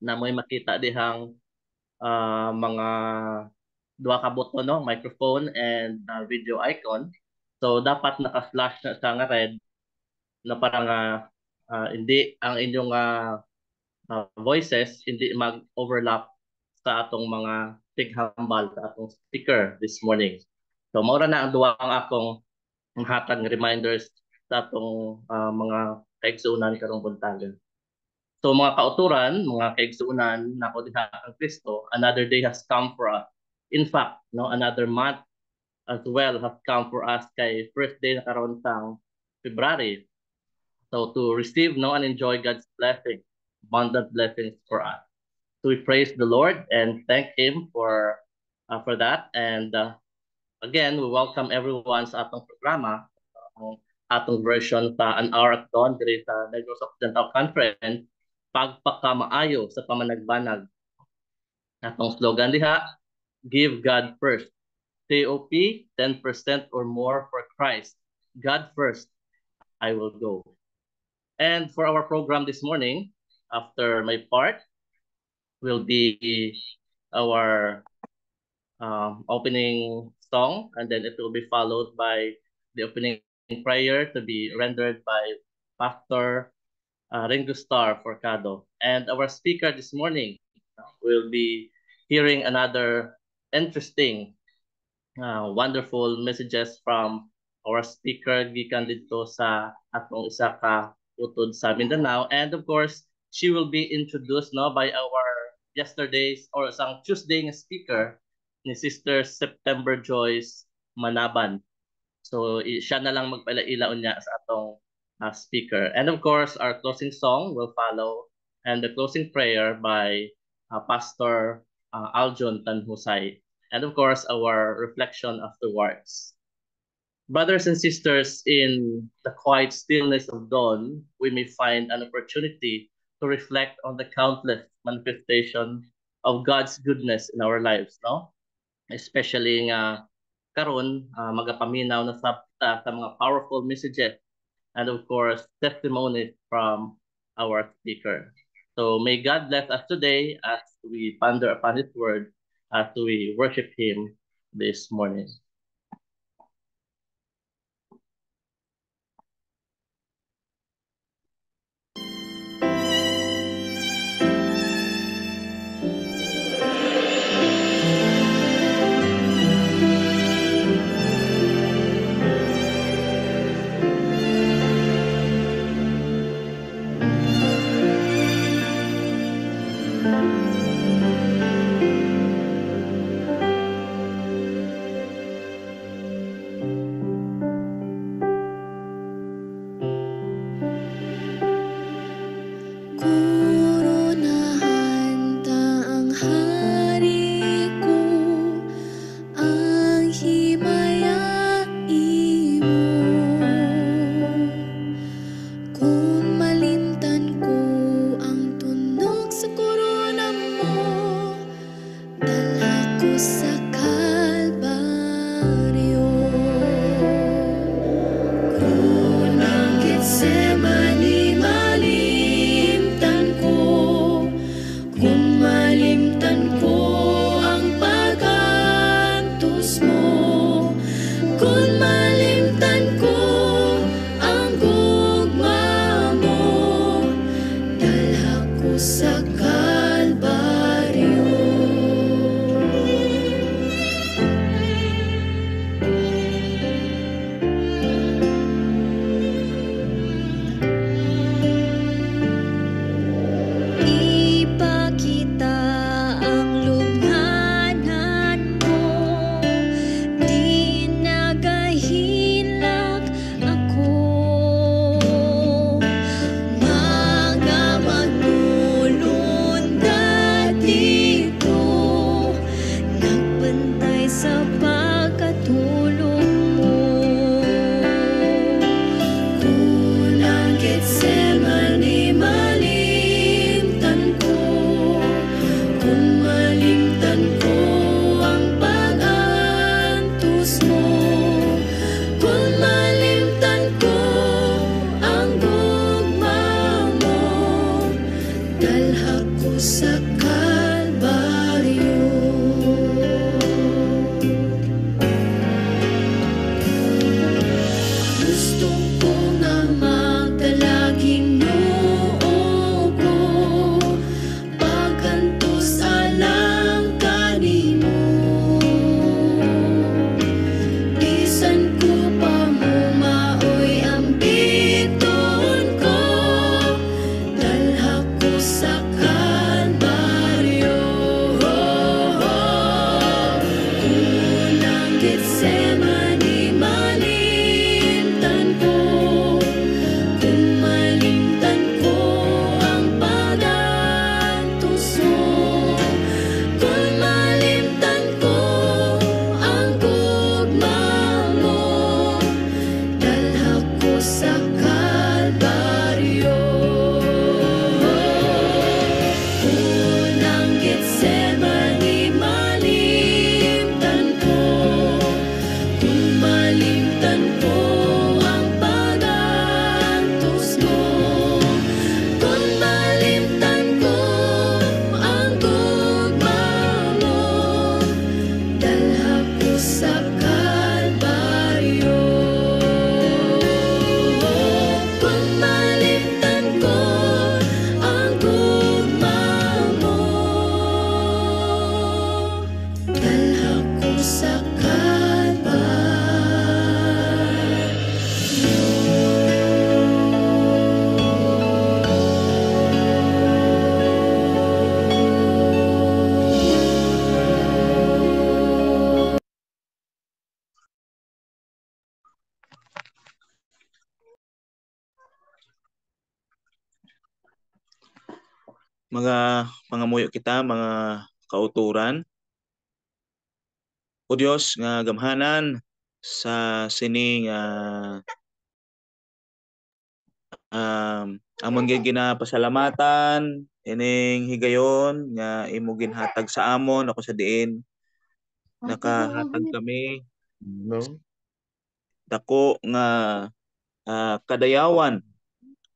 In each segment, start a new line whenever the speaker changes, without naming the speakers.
na may makita dihang mga duha ka buton, no? Microphone and video icon. So dapat naka-flash na siya nga red na parang hindi ang inyong voices hindi mag-overlap sa atong mga tighambal sa atong speaker this morning. So maura na ang duwa ang akong hatag reminders sa atong mga kaigsuunan karong buntagan. So mga kauturan, mga kaigsuunan nako diha ang Kristo, another day has come for us. In fact, no, another month as well has come for us kay first day na karon sang February. So to receive, no, and enjoy God's blessing, abundant blessings for us. So we praise the Lord and thank Him for that. And again, we welcome everyone sa atong programa, ang atong version sa An Hour at Dawn diri sa Negros Occidental Conference, pagpakamaayo sa pamanagbanag. Atong slogan diha, give God first. COP, 10% or more for Christ. God first, I will go. And for our program this morning, after my part, will be our opening song, and then it will be followed by the opening prayer to be rendered by Pastor Ringo Starr Forcado. And our speaker this morning will be hearing another interesting, wonderful messages from our speaker gikan dito sa atong isa ka utod sa Mindanao. And of course, she will be introduced by our yesterday's or sang Tuesday nga speaker ni Sister September Joyce Manaban. So siya na lang magpailaon niya sa atong speaker. And of course, our closing song will follow and the closing prayer by Pastor Aljon Tanhusay. And of course, our reflection afterwards. Brothers and sisters, in the quiet stillness of dawn, we may find an opportunity to reflect on the countless manifestations of God's goodness in our lives, no? Especially nga karon magapaminaw na sa mga powerful messages and of course testimonies from our speaker. So may God bless us today as we ponder upon His word, as we worship Him this morning.
dalha ko sa Kalbaryo. Gusto ko nga magdalaging noo ko, pagkantos alang kanimo. Bisan ko pa mo maoy ang biton ko, dalha ko sa Kalbaryo. Unang Getsemani malimtan ko, kung malimtan ko ang pag-antos mo, kung malimtan ko ang gugma mo, dalha ko sa Kalbaryo. Unang Getsemani malimtan ko, kung malimtan ko ang pag-antos mo, kung malimtan ko ang gugma mo, dalha ko sa Kalbaryo. Kung malimtan ko ang gugma mo, dalha ko sa Kalbaryo.
Mga pangamuyo kita, mga kauturan. O Dios nga gamhanan sa sining amon gyud ginapasalamatan ining higayon nga imo ginhatag sa amon ako sa diin nakahatag kami no dako nga kadayawan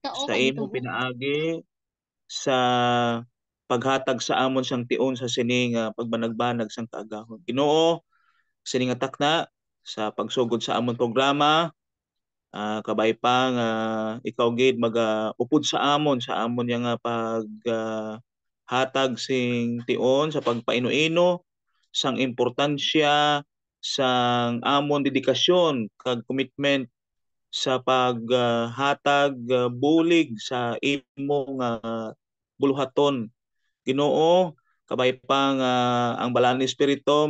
sa imo pinaagi sa paghatag sa amon sang tion sa sining pagbanagbanag sang kaagahon. Ginoo, sining nga takna sa pagsugod sa amon programa, kabay pa nga ikaw gid upod sa amon yang hatag sing tion sa pagpaino-ino sang importansya sang amon dedikasyon kag commitment sa paghatag bulig sa imong buluhaton. Ginoo, kabay pa nga ang balaan ni Espiritu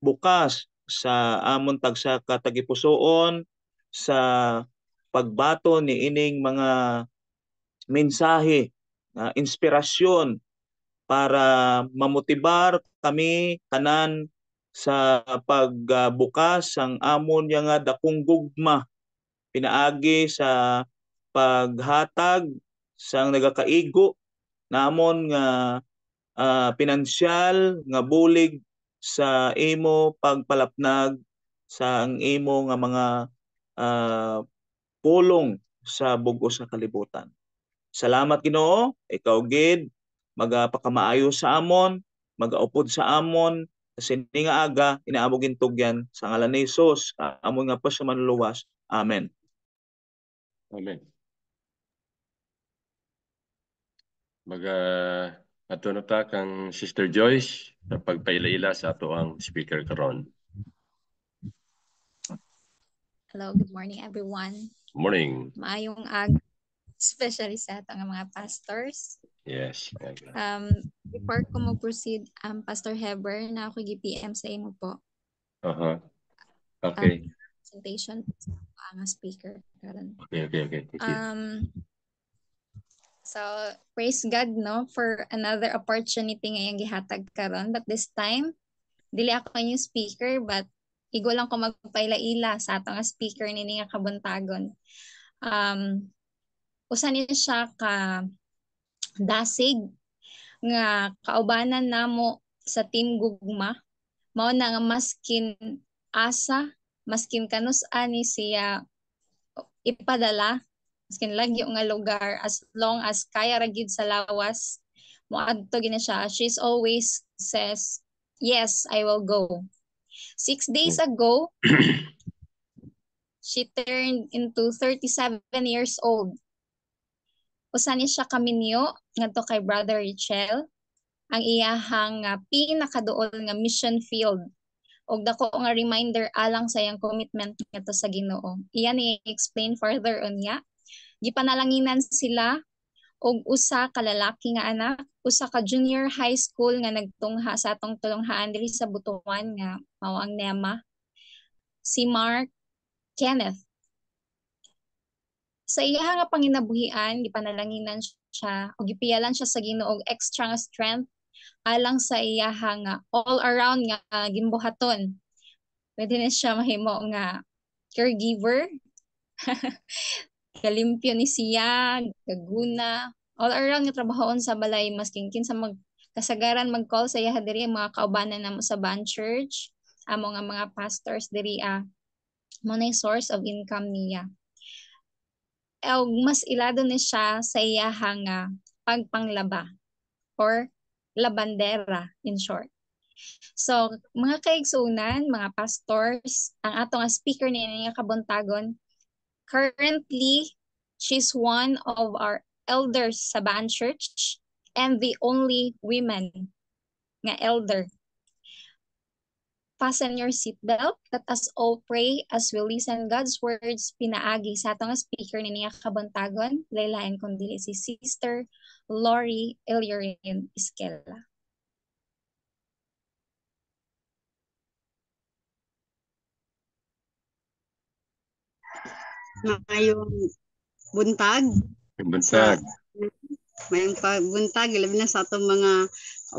bukas sa amon tagsa katagipusoon sa pagbato ni ining mga mensahe inspirasyon para mamotibar kami tanan sa pagbukas ang amon nga dakong gugma pinaagi sa paghatag sang nagakaigo namon nga pinansyal nga bulig sa imo pagpalapnag sa ang imo nga mga pulong sa bug-os nga kalibutan. Salamat Ginoo, ikaw gid magapakamaayo sa amon, magaupod sa amon sa sini nga aga inaabog gintugyan sa ngalan ni Hesus amon nga pas sa manluluwas. Amen.
Amen. Ato na ta kang Sister Joyce sa pagpaila-ila sa ato ang speaker karon.
Hello, good morning everyone.
Morning.
Maayong ag, especially sa atong mga pastors.
Yes.
Before ko mag-proceed, Pastor Heber, na ako gi-PM sa imo po.
Okay.
Presentation ang speaker karon.
Okay. Thank you.
So, praise God no for another opportunity ngayong gihatag karon, but this time dili ako yung speaker but igo lang ko magpaila-ila sa atong speaker nini nga kabuntagon. Usa niya siya ka dasig nga kaubanan namo sa Team Gugma, mao na nga maskin asa, maskin kanus ani siya ipadala maskin lagyo nga lugar, as long as kaya ra gyud sa lawas moadto gina siya. She's always says, yes, I will go. 6 days ago, she turned into 37 years old. Usa ni siya kaminyo ngadto kay Brother Richel, ang iyahang pinakaduol nga mission field. Og dako nga reminder alang sa iyang commitment ngadto sa Ginoo. Iya ni explain further on niya. Gipanalanginan sila og usa ka lalaki nga anak, usa ka junior high school nga nagtungha sa atong tulonghaan diri sa Butuan nga mao ang NEMA, si Mark Kenneth. Sa iya nga panginabuhian, gipanalanginan siya o gipiyalan siya sa Ginoo og extra nga strength alang sa iya nga all around nga gimbuhaton. Pwede na siya mahimo nga caregiver. Kalimpyo ni siya, gaguna, all around nga trabahon sa balay, masking kinsa kasagaran mag-call sa iya diri mga kaubanan namo sa band church, amo nga mga pastors diri mo na source of income niya. Og mas ilado ni siya sa iya nga pagpanglaba or labandera in short. So, mga kaigsunan, mga pastors, ang ato nga speaker niya nga kabuntagon, currently, she's one of our elders sa Band Church and the only women nga elder. Fasten your seatbelt. Let us all pray as we listen God's words pinaagi sa atong speaker niya kabuntagon, laylain kundi si Sister Lori Eliorin Isquela.
Mayong buntag.
Buntag.
Mayong pagbuntag, labi na sa atong mga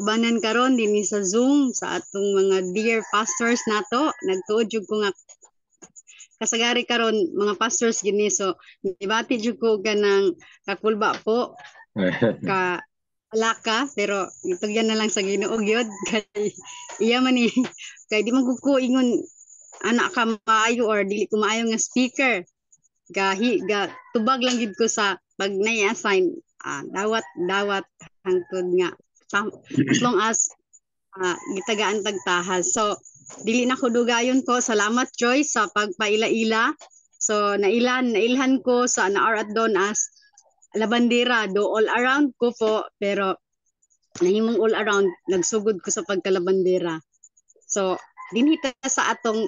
ubanan karon dinhi sa Zoom, sa atong mga dear pastors nato. Nagtuod jud ko nga kasagari karon mga pastors gini, so dibati jud ko ganang kakulba po ka alaka, pero itugyan na lang sa Ginoo gyud kay iya man ni kay di man ko ingon anak ka maayo or dili ko maayo nga speaker. Tubag lang gid ko sa pag nai-assign dawat hangtod nga as long as gitagaan tagtahas. So dili na ko dugayon ko. Salamat Joy sa pagpaila-ila. So nailhan ko sa naar at doon as labandera do all around ko po, pero nahimong all around nagsugod ko sa pagkalabandera. So dinhita sa atong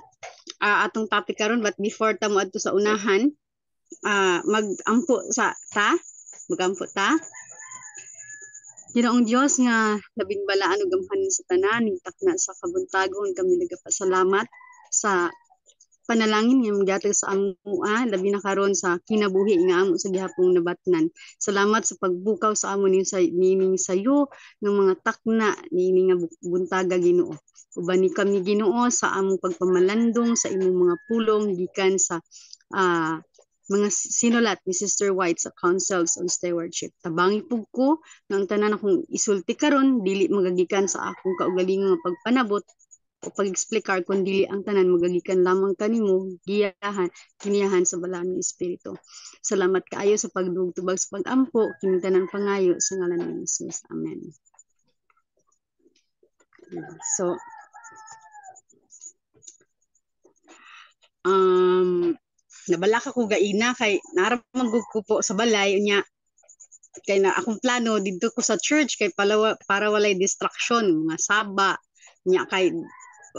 topic karon, but before ta mo adto sa unahan, magampo ta. Ginoong Dios nga labing balaan ug gamhanan sa tanan, takna sa kabuntagon kami nagapasalamat sa panalangin nga magihatag sa amo labi na karon sa kinabuhi nga amo sa gihapong nabatnan. Salamat sa pagbukaw sa amo nining sayo ng mga takna nining nga buntaga Ginoo. Uban ni kami Ginoo sa among pagpamalandong sa imong mga pulong gikan sa mga sinulat ni Sister White sa Councils on Stewardship. Tabangi pug ko ng tanan akong isulti karon dili magagikan sa akong kaugalingon nga pagpanabot o pag-explikar kun dili ang tanan magagikan lamang kanimo kiniyahan sa balaan nga espiritu. Salamat kaayo sa pagdugtubag sa pag-ampo kining tanan pangayo sa ngalan ni Jesus. Amen. So nabalaka ko gaina kay naramang ko po sa balay unya kay na akong plano dito ko sa church kay para walay distraction, mga saba nya kay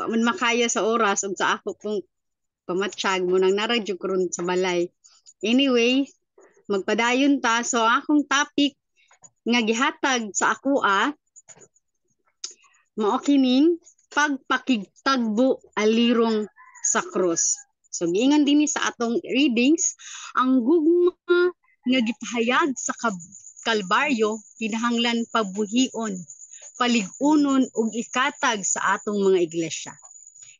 man makaya sa oras ug sa ako kung pamatsyag mo nang naradyo ko ron sa balay. Anyway, magpadayon ta. So akong topic nga gihatag sa ako mao kining pagpakigtagbo alirong sa cross. So giingan dinhi sa atong readings, ang gugma nga gipahayag sa Kalbaryo kinahanglan pabuhion, paligunon ug ikatag sa atong mga iglesia.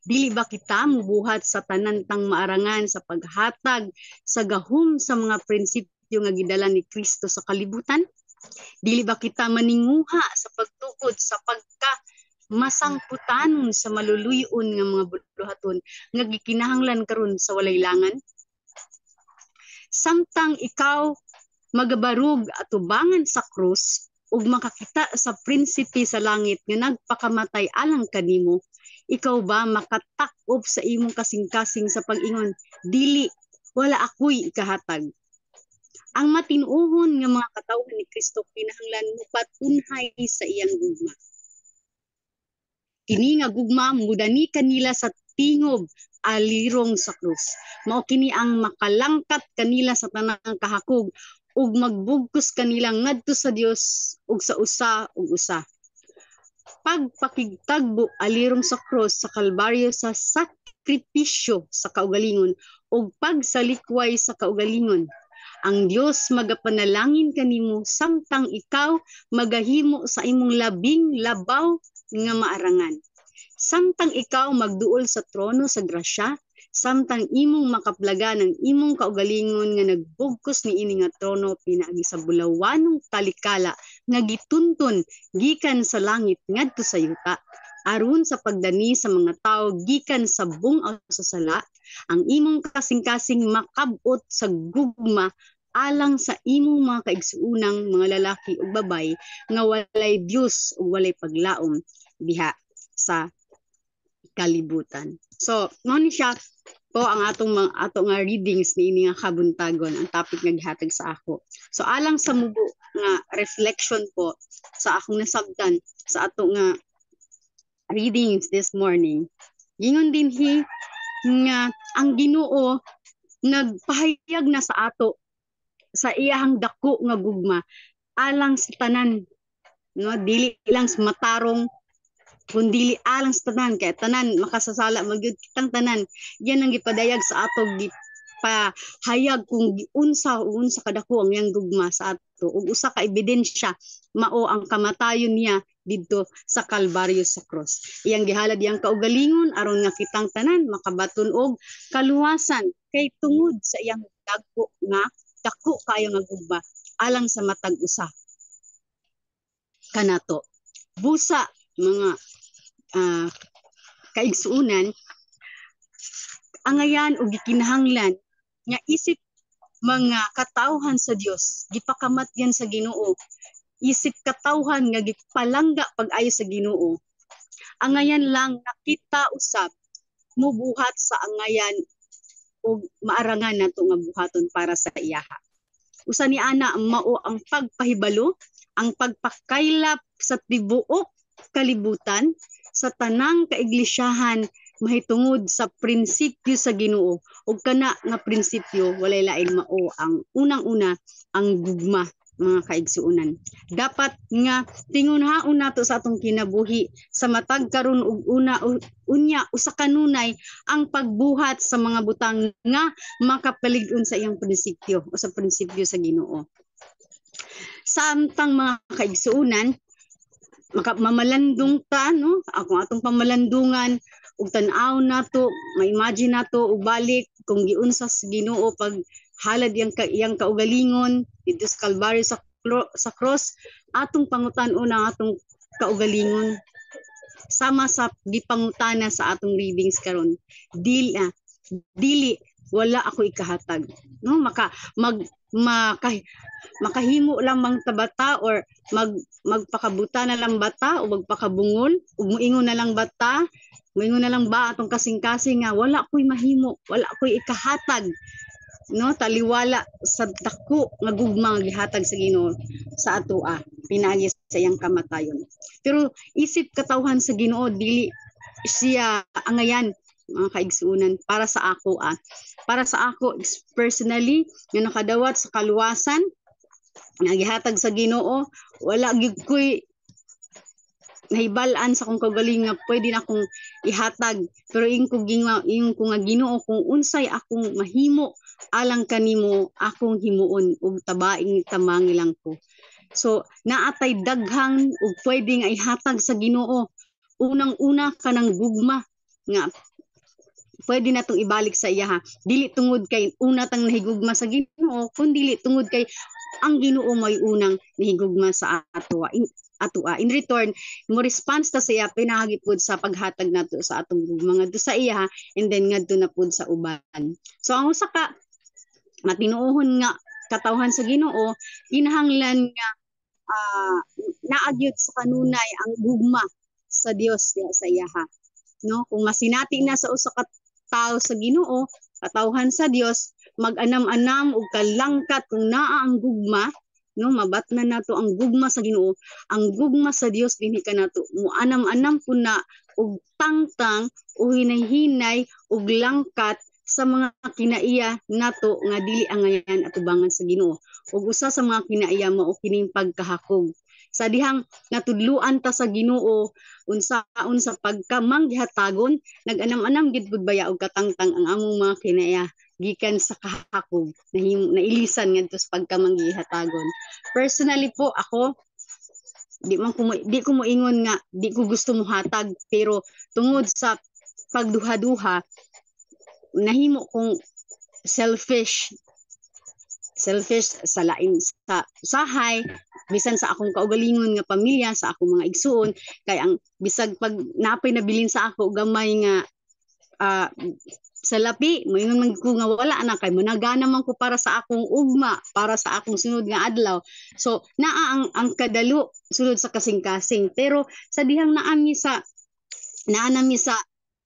Dili ba kita mubuhat sa tanantang maarangan sa paghatag sa gahom sa mga prinsipyo nga gidala ni Kristo sa kalibutan? Dili ba kita maninguha sa pagtukod sa masangputanon sa maluluyon nga mga buluhaton nga gikinahanglan karon sa walay langan? samtang ikaw magabarug atubangan sa krus ug makakita sa prinsipe sa langit nga nagpakamatay alang kanimo, ikaw ba makatak-op sa imong kasing-kasing sa pag-ingon, dili, wala ako'y ikahatag. Ang matinuohon nga mga katawhan ni Kristo kinahanglan mo patunhay sa iyang gugma. Kini nga gugma mudani kanila sa tingob alirong sa krus. Mao kini ang makalangkat kanila sa tanang kahakog ug magbugkos kanila ngadto sa Dios ug sa usa ug usa. Pagpakigtagbo alirong sa krus sa Kalbaryo sa sakripisyo sa kaugalingon ug pagsalikway sa kaugalingon. Ang Dios magapanalangin kanimo samtang ikaw magahimo sa imong labing labaw nga maarangan. Samtang ikaw magduol sa trono sa grasya, samtang imong makaplaga ng imong kaugalingon nga nagbugkos ni ini nga trono pinaagi sa bulawanong talikala nga gitunton gikan sa langit ngadto sa yuta aron sa pagdani sa mga tao gikan sa bung-aw sa sala, ang imong kasing-kasing makabot sa gugma alang sa imong mga kaigsuunang mga lalaki ug babay nga walay Dios ug walay paglaom diha sa kalibutan. So, mo ni siya po ang ato nga readings ni ini nga kabuntagon, ang topic nga gihatag sa ako. So, alang sa mubo nga reflection po sa akong nasabtan sa ato nga readings this morning, gingon dinhi nga ang Ginoo nagpahayag na sa ato sa iyahang dako nga gugma alang sa tanan, no, dili lang sa matarong kundi alang sa tanan, kay tanan makasasala magyud kitang tanan. Yan ang gipadayag sa ato, gipahayag kung giunsa kadako ang yang gugma sa ato ug usa ka ebidensya mao ang kamatayon niya didto sa Kalbaryo sa cross. Iyang gihalad iyang kaugalingon aron nga kitang tanan makabaton og kaluwasan kay tungod sa iyang dako kayo nga gugma alang sa matag usa kanato. Busa mga kaigsuunan, angayan o gikinahanglan nga isip mga katawhan sa Dios gipakamat yan sa Ginoo, isip katawhan nga gipalangga pag-ayo sa Ginoo, angayan lang nakita usab mubuhat sa angayan o maarangan nato nga buhaton para sa iyaha. Usa ni ana mao ang pagpahibalo, ang pagpakaylap sa tibuok kalibutan sa tanang kaiglisyahan mahitungod sa prinsipyo sa Ginoo, ug kana nga prinsipyo walay lain mao ang unang-una ang gugma mga kaigsuunan. Dapat nga tingunhaon nato sa atong kinabuhi sa matag karon ug unya usa kanunay ang pagbuhat sa mga butang nga makapalig-on sa iyang prinsipyo o sa prinsipyo sa Ginoo. Samtang mga kaigsuunan mamalandong ta, no, ako atong pamalandungan ug tan-aw nato, ma-imagine nato ug balik kung giunsa sa Ginoo pag halad iyang kaugalingon dito sa Kalbaryo sa cross, atong pangutan-on ang atong kaugalingon sama sa gipangutana sa atong readings karon. Dili wala ako ikahatag, no, makahimo lang mang tabata or magpakabuta na lang bata o magpakabungol o muingon na lang bata, muingon na lang ba atong kasing-kasing nga wala ko'y mahimo, wala ko'y ikahatag, no, taliwala sa dako nga gugma nga gihatag sa Ginoo sa atoa pinaagi sa iyang kamatayon. Pero isip katawhan sa Ginoo dili siya angayan mga kaigsuunan para sa ako para sa ako personally nga nakadawat sa kaluwasan nga gihatag sa Ginoo, wala gyud koy nahibalan sa akong kaugalingon nga pwede na akong ihatag, pero ing ko nga Ginoo kung unsay akong mahimo alang kanimo akong himuon ug tabaing tamangi lang ko. So naatay daghang ug pwede nga ihatag sa Ginoo. Unang-una kanang gugma nga pwede na itong ibalik sa iya, ha. Dili tungod kay una tang nahigugma sa Ginoo, kundi dili tungod kay ang Ginoo may unang nahigugma sa atoa. In return, mo response ta sa iya pinahagi pud sa paghatag nato sa atong mga do sa iya, and then ngadto na pud sa uban. So ang usa ka matinuohon nga katawhan sa Ginoo, kinahanglan nga naagyod sa kanunay ang gugma sa Dios diha sa iyaha. No, kung masinati na sa usa ka tawo sa Ginoo, katawhan sa Dios, mag-anam-anam og kalangkat kung naa ang gugma, no, mabatnan nato ang gugma sa Ginoo, ang gugma sa Dios dinhi kanato mo anam-anam kun na og tangtang o hinay-hinay og langkat sa mga kinaiya nato nga dili angayan atubangan sa Ginoo. Ug usa sa mga kinaiya mao kining pagkahakog. Sa dihang natudluan ta sa Ginoo unsaon sa pagkamanghatagon, nag-anam-anam gid pud baya og katangtang ang among mga kinaiya gikan sa kahakog nailisan ngadto sa pagkamanghihatagon. Personally po ako di ko moingon nga di ko gusto mohatag, pero tungod sa pagduha-duha nahimo kong selfish sa lain sa usahay, bisan sa akong kaugalingon nga pamilya, sa akong mga igsuon, kay ang bisag pag napay nabilin sa ako gamay nga sa lapi, moingon man ko nga wala na, kay managana man ko para sa akong ugma, para sa akong sunod nga adlaw. So naa ang kadalo sulod sa kasing-kasing, pero sa dihang naa nami sa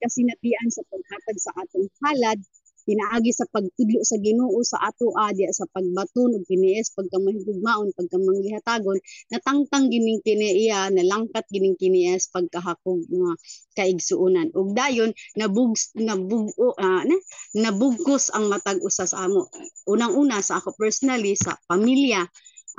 kasinatian sa paghatag sa atong halad, pinaagi sa pagtudlo sa Ginoo sa ato diya sa pagbaton ug kiniis pagkamahigugmaon pagkamanghihatagon, natangtang gining kiniya, nalangkat gining kiniis pagkahakog nga kaigsuonan, ug dayon nabugkos ang matag usa sa amo. Unang-una sa ako personally sa pamilya,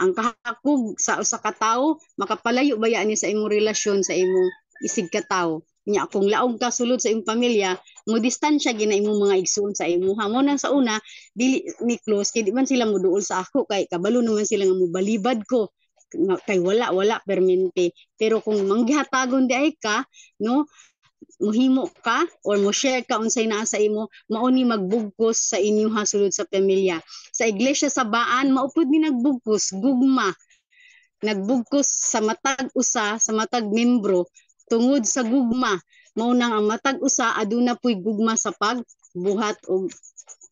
ang kahakog sa usa ka tawo makapalayo baya ni sa imong relasyon sa imong isig ka tawo. Nya kung laog ka sulod sa imong pamilya, mo distansya gina imong mga igsoon sa imuha. Mo nang sa una dili ni close kay di man sila moduol sa ako, kay kabalo naman sila nga mobalibad ko kay wala permente. Pero kung manggihatagon di ay ka, no, mohimo ka or mo share ka unsay naa sa imo, mao ni magbugkos sa inyo sulod sa pamilya. Sa iglesia sa Baan maupod ni nagbugkos gugma, nagbugkos sa matag usa sa matag membro tungod sa gugma. Mao nang ang matag usa aduna puy gugma sa pagbuhat, og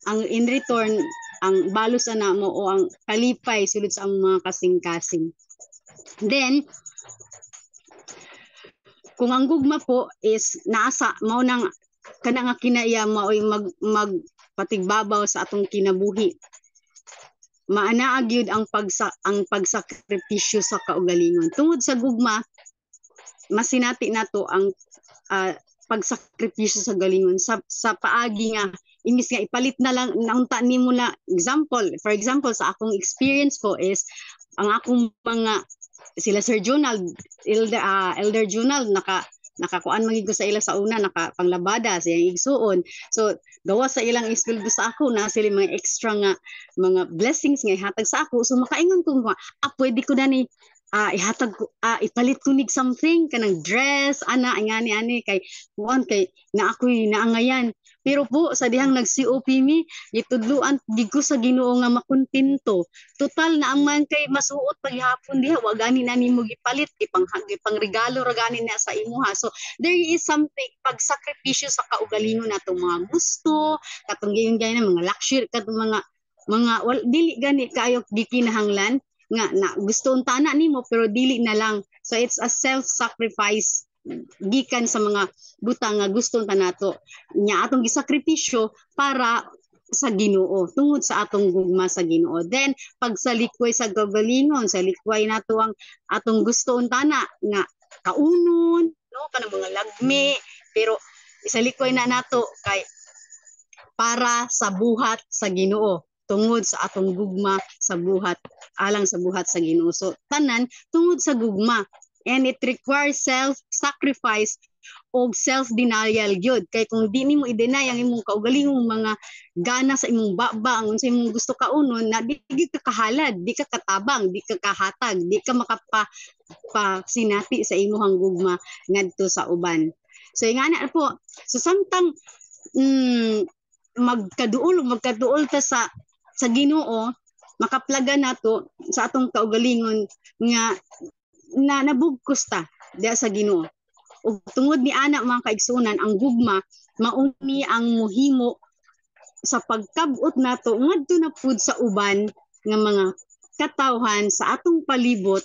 ang in return ang balos ana mo o ang kalipay sulod sa ang mga kasing-kasing. Then kung ang gugma po is naasa, mao nang kana nga kinaiya maoy magpatigbabaw sa atong kinabuhi, maanaa gyud ang pagsakripisyo sa kaugalingon. Tungod sa gugma masinati nato ang pagsakripisyo sa galingon sa paagi nga imbis nga ipalit na lang naunta nimo na for example sa akong experience po is ang akong mga sila Sir Jonald, Elder Jonald, nakakuan magig ko sa ila sa una, nakapanglabada sa iyang igsuon. So gawa sa ilang iskweldo sa ako na sila mga extra nga mga blessings nga ihatag sa ako. So makaingon ko nga pwede ko na ni ihatag ko, ipalit ko nig something kanang dress ana ani kay kuan kay na ako'y naangayan. Pero po sa dihang nag-COP mi, gitudluan gid ko sa Ginoo nga makontento. Total na ang man kay masuot paghapon diha, wa gani na nimo gipalit, ipangregalo ra gani na sa imuha. So there is something pagsakripisyo sa kaugalingon natong mga gusto, katong gayud mga luxury, katong mga dili gani kayo gikinahanglan nga na gusto unta na nimo pero dili na lang. So it's a self-sacrifice gikan sa mga butang nga gusto unta nato nya atong gisakripisyo para sa Ginoo, tungod sa atong gugma sa Ginoo. Then pag sa likway sa kaugalingon, sa likway nato ang atong gusto unta na nga kaunon, no, kanang mga lagmi, pero isa likway na nato kay para sa buhat sa Ginoo, tungod sa atong gugma sa buhat, alang sa buhat sa Ginoo. So tanan tungod sa gugma, and it requires self-sacrifice o self-denial gyud. Kay kung di nimo i-deny ang imong kaugalingong mga gana sa imong baba, ang sa imong gusto kaunon, na di ka kahalad, di ka katabang, di ka kahatag, di ka sinati sa imong gugma ngadto sa uban. So ingana po, so samtang magkaduol ta sa Ginoo, makaplaga nato sa atong kaugalingon nga na nabugkos ta diya sa Ginoo. Ug tungod ni ana mga kaigsunan, ang gugma mauni ang muhimo sa pagkabot nato ngadto na pud sa uban nga mga katawhan sa atong palibot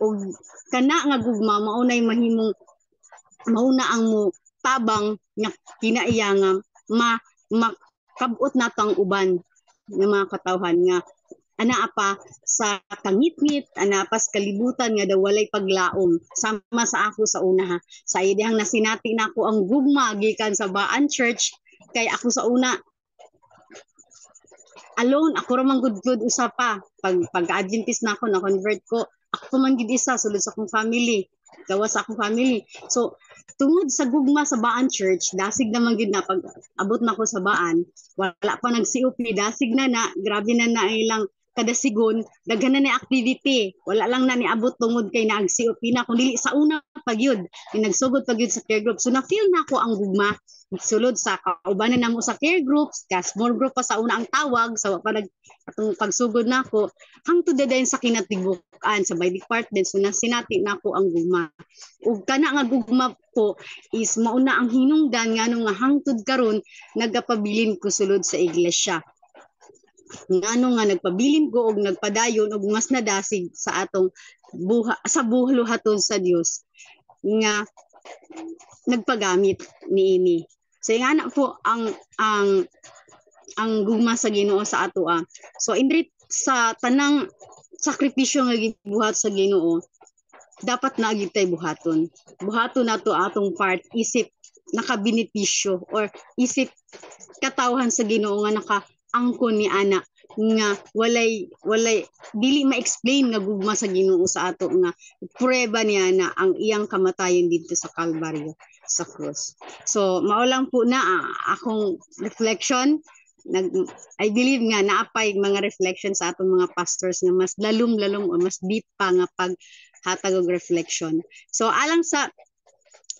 ug kana nga gugma maunay mahimong mauna ang mo tabang nga kinaiyangan makabot nato ang uban nga mga katawhan nga ana pa sa kangitngit, ana pa sa kalibutan nga daw walay paglaom. Sama sa ako sa una ha. Sa idehang nasinati na ako ang gugma gikan sa Baan Church kay ako sa una alone ako ra man gud usa pa pag Adventist na ako na convert ko ako man gid isa sulod sa akong family gawas sa akong family. So tungod sa gugma sa Baan Church, dasig naman gid na pag abot na ko sa Baan, wala pa nag-COP, dasig na grabe na ilang kada sigon, daghan na ni activity. Wala lang na niabot tungod kay naag-COP na kung dili sa una pag yun, nagsugod pag yun sa care group. So na-feel na ako ang gugma sulod sa kaubanan namo sa care groups, ka small group pa sa una ang tawag, sa atong pagsugod na ako, hangtod dayon sa kinatigukan sa by department, so nasinati na ako ang gugma. Ug kana nga gugma po is mauna ang hinungdan nga nga hangtod karon nagapabilin ko sulod sa iglesia. Ngano nga nagpabilin ko og nagpadayon og mas nadasig sa atong sa buhaton sa Dios nga nagpagamit niini. So nga po ang gugma sa Ginoo sa ato So indrit sa tanang sakripisyo nga gibuhat sa Ginoo, dapat na gid tay buhaton. Buhaton nato atong part isip nakabenepisyo or isip katawhan sa Ginoo nga nakaangkon ni ana nga walay dili ma-explain nga gugma sa Ginoo sa ato nga prueba niya na ang iyang kamatayon dito sa Kalbaryo sa cross. So mao lang po na akong reflection. I believe nga naapay mga reflection sa atong mga pastors nga mas lalom o mas deep pa nga paghatag og reflection. So alang sa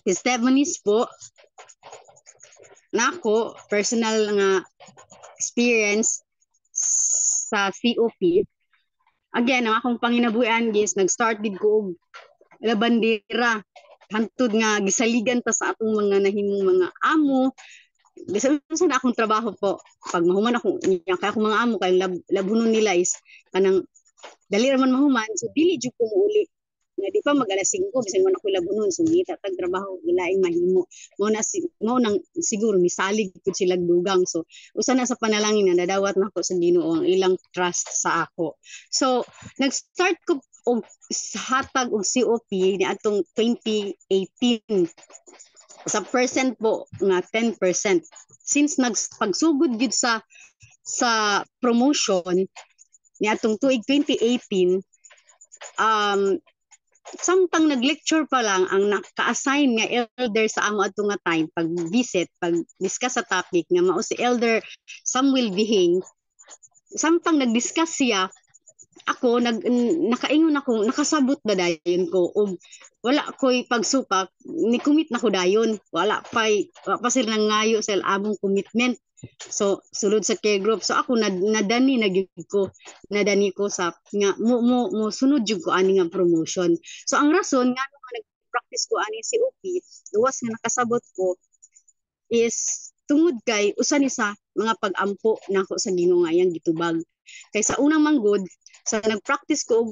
testimonies po nako personal nga experience sa COP. Again, ang akong panginabuhian guys, nag-start did ko og labandera hantod nga gisaligan ta sa atong mga nahimong mga amo. Bisan sa akong trabaho po, pag mahuman ako kay akong mga amo kay labunon nila is kanang dali ra man mahuman, so dili jud ko muuli nga di pa mag-alas 5 bisan man ako labunon, so ngita tag trabaho ilaing mahimo mo nang siguro misalig pud sila dugang. So usa na sa panalangin na nadawat nako sa Ginoo ang ilang trust sa ako. So nag-start ko og hatag og COP ni atong 2018 sa percent po nga 10%. Since pagsugod gid sa promotion ni atong tuig 2018, samtang nag-lecture pa lang ang naka-assign nga elder sa amo ato nga time pag-visit, pag-discuss sa topic nga mao si Elder Samuel Bihing. Samtang nag-discuss siya, ako nakaingon ako, nakasabot ba dayon ko og wala ko'y pagsupak, ni commit na ko dayon. Wala pa sila nangayo sa among commitment. So sulod sa care group, so ako nadani ko sa nga mo sunod jud ko ani nga promotion. So ang rason nga nag-practice ko ani COP, duwas nga nakasabot ko is tungod kay usa ni sa mga pag-ampo nako sa Ginoo nga iyang gitubag. Kay sa unang manggod sa nag-practice ko og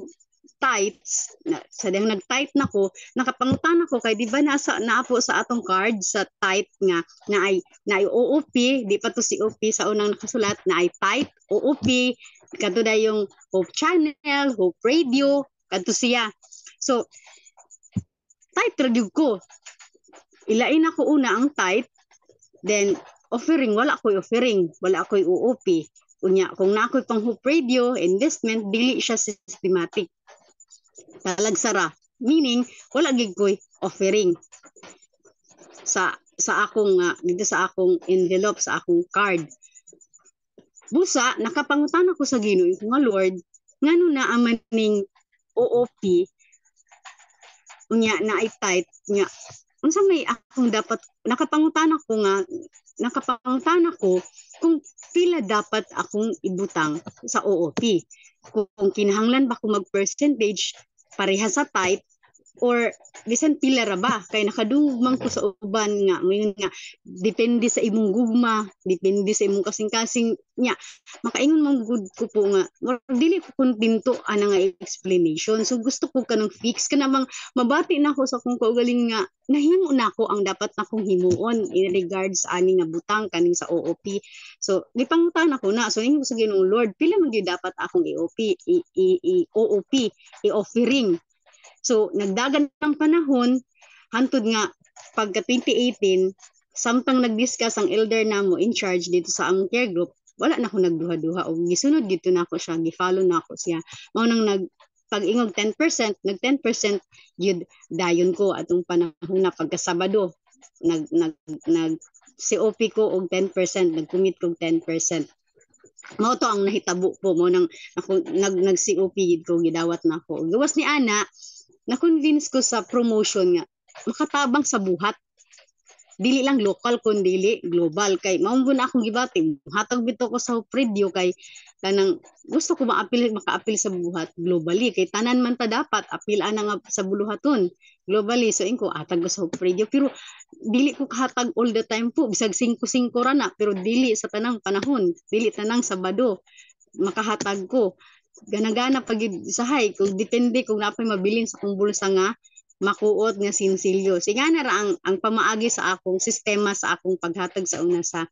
tights, sa dang nag-tight na ko, nakapangutan ako kay di ba naapo sa atong card sa tight nga na ay OOP, di pa to si OP sa unang nakasulat na ay tight OOP, kadto da yung Hope Channel, Hope Radio, kadto siya. So tight radio ko. Ilain ako una ang tight, then offering, wala ako'y offering, wala ako'y OOP. Unya, kung na ako'y pang Hope Radio, investment, dili siya systematic. Talagsara. Meaning, wala gig ko'y offering sa akong, dito sa akong envelope, sa akong card. Busa, nakapangutan ako sa Ginoo nga Lord, ngano na amaning OOP, unya na ay tight, nga, unsa may akong dapat, nakapangutan ako kung pila dapat akong ibutang sa OOP. Kung kinahanglan ba ko mag-percentage pareha sa tight, or bisan pila ra ba kay nakadugmang ko sa uban nga mayon nga depende sa imong gugma, depende sa imong kasing-kasing nya makaingon man gud ko po nga dili ko kontento ana nga explanation. So gusto ko kanang fix ka namang mabati na ako sa akong kaugaling nga nahimo na ako ang dapat nakong himuon in regards ani nga butang kaning sa OOP. So gipangutan ako na, so ingon ko sa Ginoong Lord pila man gyud dapat akong OOP i-offering. So nagdagan ng panahon hantod nga pagka 2018 samtang nag-discuss ang elder namo in charge dito sa among care group, wala na ako nagduha-duha og gisunod dito na ako siya, gi-follow na ako siya. Mao nang pag-ingog 10%, nag 10% yun dayon ko atong panahon na pagka Sabado nag COP ko og 10%, nag-commit ko og 10%. Mao to ang nahitabo po mo nang ako nag COP gid ko, gidawat na ako. Gawas ni ana na-convince ko sa promotion nga makatabang sa buhat, dili lang local kun dili global. Kay mao na akong gibati, hatag bito ko sa preview kay tanang gusto ko maka-apil sa buhat globally, kay tanan man ta dapat apil ana nga sa buluhaton globally. So inko atag ko sa preview pero dili ko kahatag all the time po, bisag 5-5 ra na, pero dili sa tanang panahon, dili tanang Sabado makahatag ko. Gana-gana pag sahay kung depende kung napay mabilin sa akong bulsa nga makuot nga sinsilyo. Sigana ra ang pamaagi sa akong sistema sa akong paghatag sa una sa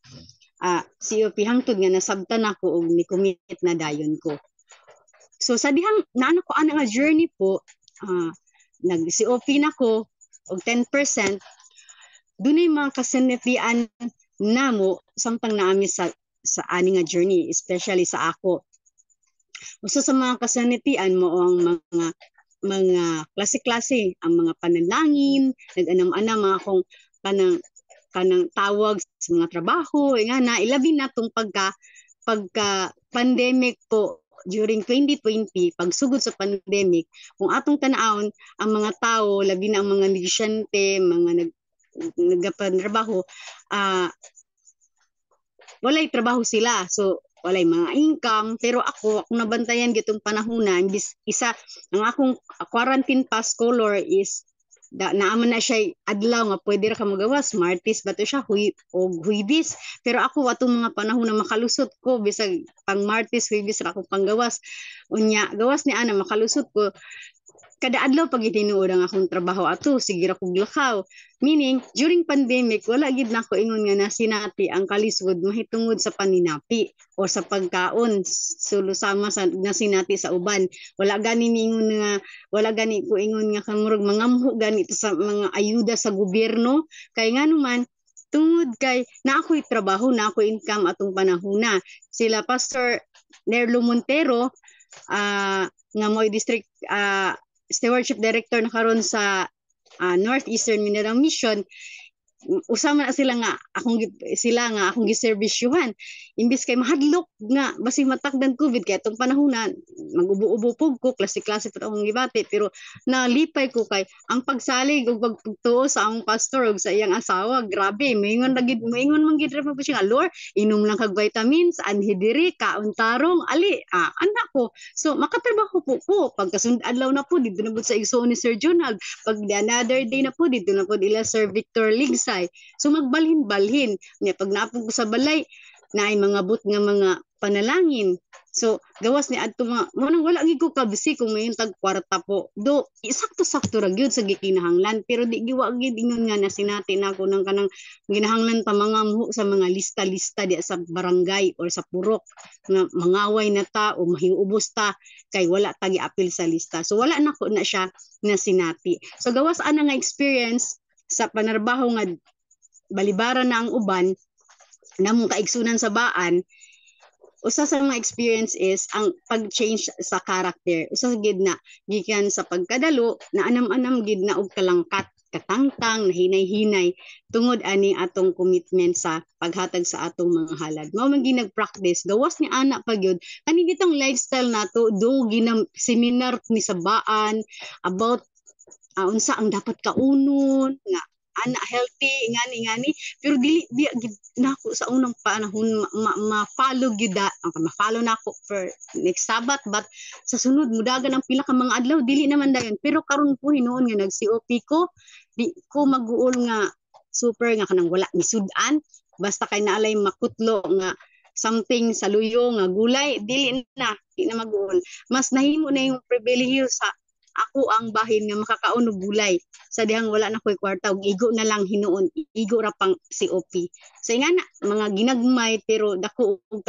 COP hangtod nga nasabtan ako og ni-commit na dayon ko. So sa dihang naano ko ana nga journey po, nag-COP na ko og 10%, dunay mga kasinatian namo samtang naami sa ani nga journey, especially sa ako. Usa sa mga kasanitian mo ang mga klase-klase, ang mga panalangin, nag-anam-anam akong kanang tawag sa mga trabaho, nga na ilabi na tong pagka pandemic po during 2020, pagsugod sa pandemic, kung atong tan-awon ang mga tao, labi na ang mga negosyante, mga nagapantrabaho, walay trabaho sila. So walay mga income, pero ako nabantayan gitong panahonan, isa ang akong quarantine pass color is naaman na siya adlaw nga pwede ra ka magawas, Martes ba to siya o Huwebes, pero ako atong mga panahon na makalusot ko bisag pang Martes, Huwebes ra ako panggawas unya gawas ni ana makalusot ko kada adlaw pag tinuod ang akong trabaho ato, sige ra kog lakaw. Meaning, during pandemic, wala gid na ko ingon nga nasinati ang kalisod mahitungod sa paninapi o sa pagkaon, sulusama sa nasinati sa uban. Wala gani ko ingon nga kamurog mangamho gani sa mga ayuda sa gobyerno. Kay nga naman, tungod kay na ako'y trabaho, na ako'y income atong panahona. Sila Pastor Nerlo Montero, nga mo'y district stewardship director na karon sa Northeastern Mindanao Mission, usama na sila nga akong giserbisyuhan imbis kay mahadlok nga basi matakdan COVID kay atong panahon mag-ubo-ubo pug ko, klase-klase pa akong gibati, pero nalipay ko kay ang pagsalig ug pagtuo sa among pastor ug sa iyang asawa, grabe moingon man gid ra pa siya, Lord, inom lang kag vitamins, anhi diri kaon tarong ali anak ko. So makatrabaho po ko pagkasund adlaw na po dito na po sa igsoon ni Sir Jonald, pag another day na po dito na po ila Sir Victor Ligsay. So magbalhin-balhin niya pag naapog ko sa balay naay mga but nga mga panalangin. So gawas ni adto mga manang wala gid ko kabisi kung mayon tag kwarta po. Do sakto-sakto ra gyud sa gikinahanglan, pero di giwa gid ingon nga nasinati na ako nang kanang ginahanglan ta mga muho sa mga lista-lista di sa barangay or sa purok nga mangaway na ta o mahiubos ta kay wala ta giapil sa lista. So wala na ko na siya nasinati. So gawas ana nga experience sa panarbaho nga balibara na ang uban namong kaigsunan sa baan, usa sa mga experience is ang pag-change sa character. Usa sa gid na gikan sa pagkadalo na anam-anam gid na og kalangkat, katangtang, nahinay-hinay tungod ani atong commitment sa paghatag sa atong mga halad. Mao man ginag-practice gawas ni ana pa gyud kani gitong lifestyle nato, do ginam seminar ni sa baan about unsa ang dapat kaunon nga ana healthy ngani pero dili nako sa unang panahon ma-follow gyud ma-follow nako for next Sabat, but sa sunod mudagan ang pila ka mga adlaw dili naman dayon. Pero karon po hinuon nga nag-COP ko, di ko maguol nga super nga kanang wala misudan, basta kay naalay makutlo nga something sa luyo nga gulay, dili na maguol. Mas nahimo na yung pribilehiyo sa ako ang bahin nga makakaon og gulay sa dihang wala na koy kwarta ug igo na lang hinuon, igo ra pang COP. So nga na mga ginagmay pero dako og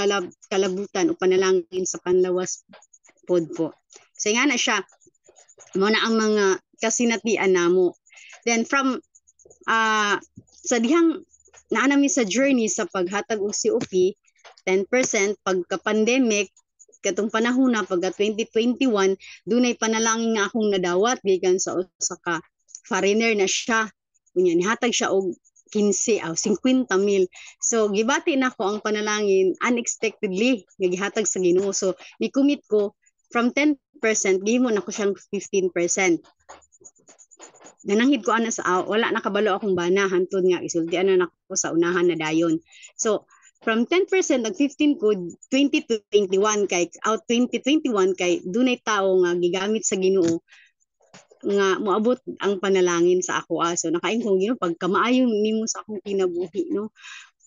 kalabutan o panalangin sa panlawas pod po. So nga na siya mo na ang mga kasinatian namo. Then from sa dihang naanami sa journey sa paghatag og COP, 10% pagka-pandemic katong panahon na pagka 2021 dunay panalangin nga akong nadawat gikan sa usa ka foreigner na siya unya nihatag siya og 15 50 mil. So gibati nako ang panalangin unexpectedly nga gihatag sa Ginoo. So ni-commit ko from 10% gihimo nako siyang 15%. Nananghid ko ana sa wala nakabalo akong bana hantod nga isultian na nako sa unahan na dayon. So from 10% nag 15 ko 2021 kay out 2021 kay dunay tao nga gigamit sa Ginoo nga moabot ang panalangin sa ako. So nakain ko Ginoo pagka maayo nimo sa akong kinabuhi no.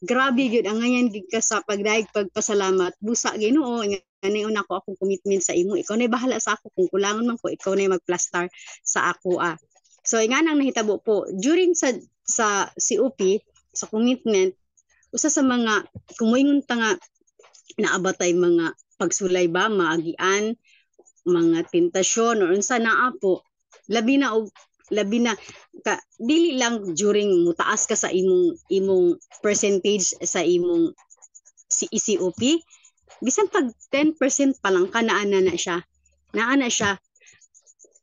Grabe gyud ang ngayon gid ka sa pagdaig pagpasalamat busa Ginoo ngani una ko akong commitment sa imo. Ikaw nay bahala sa ako kung kulangon man ko ikaw nay magplaster sa ako. So nga nang nahitabo po during sa COP sa commitment usa sa mga kumuingon ta nga naabatay mga pagsulay ba maagian mga tentasyon or unsa naa po labi na dili lang during mutaas ka sa imong percentage sa imong COP bisan pag 10% pa lang ka naa na siya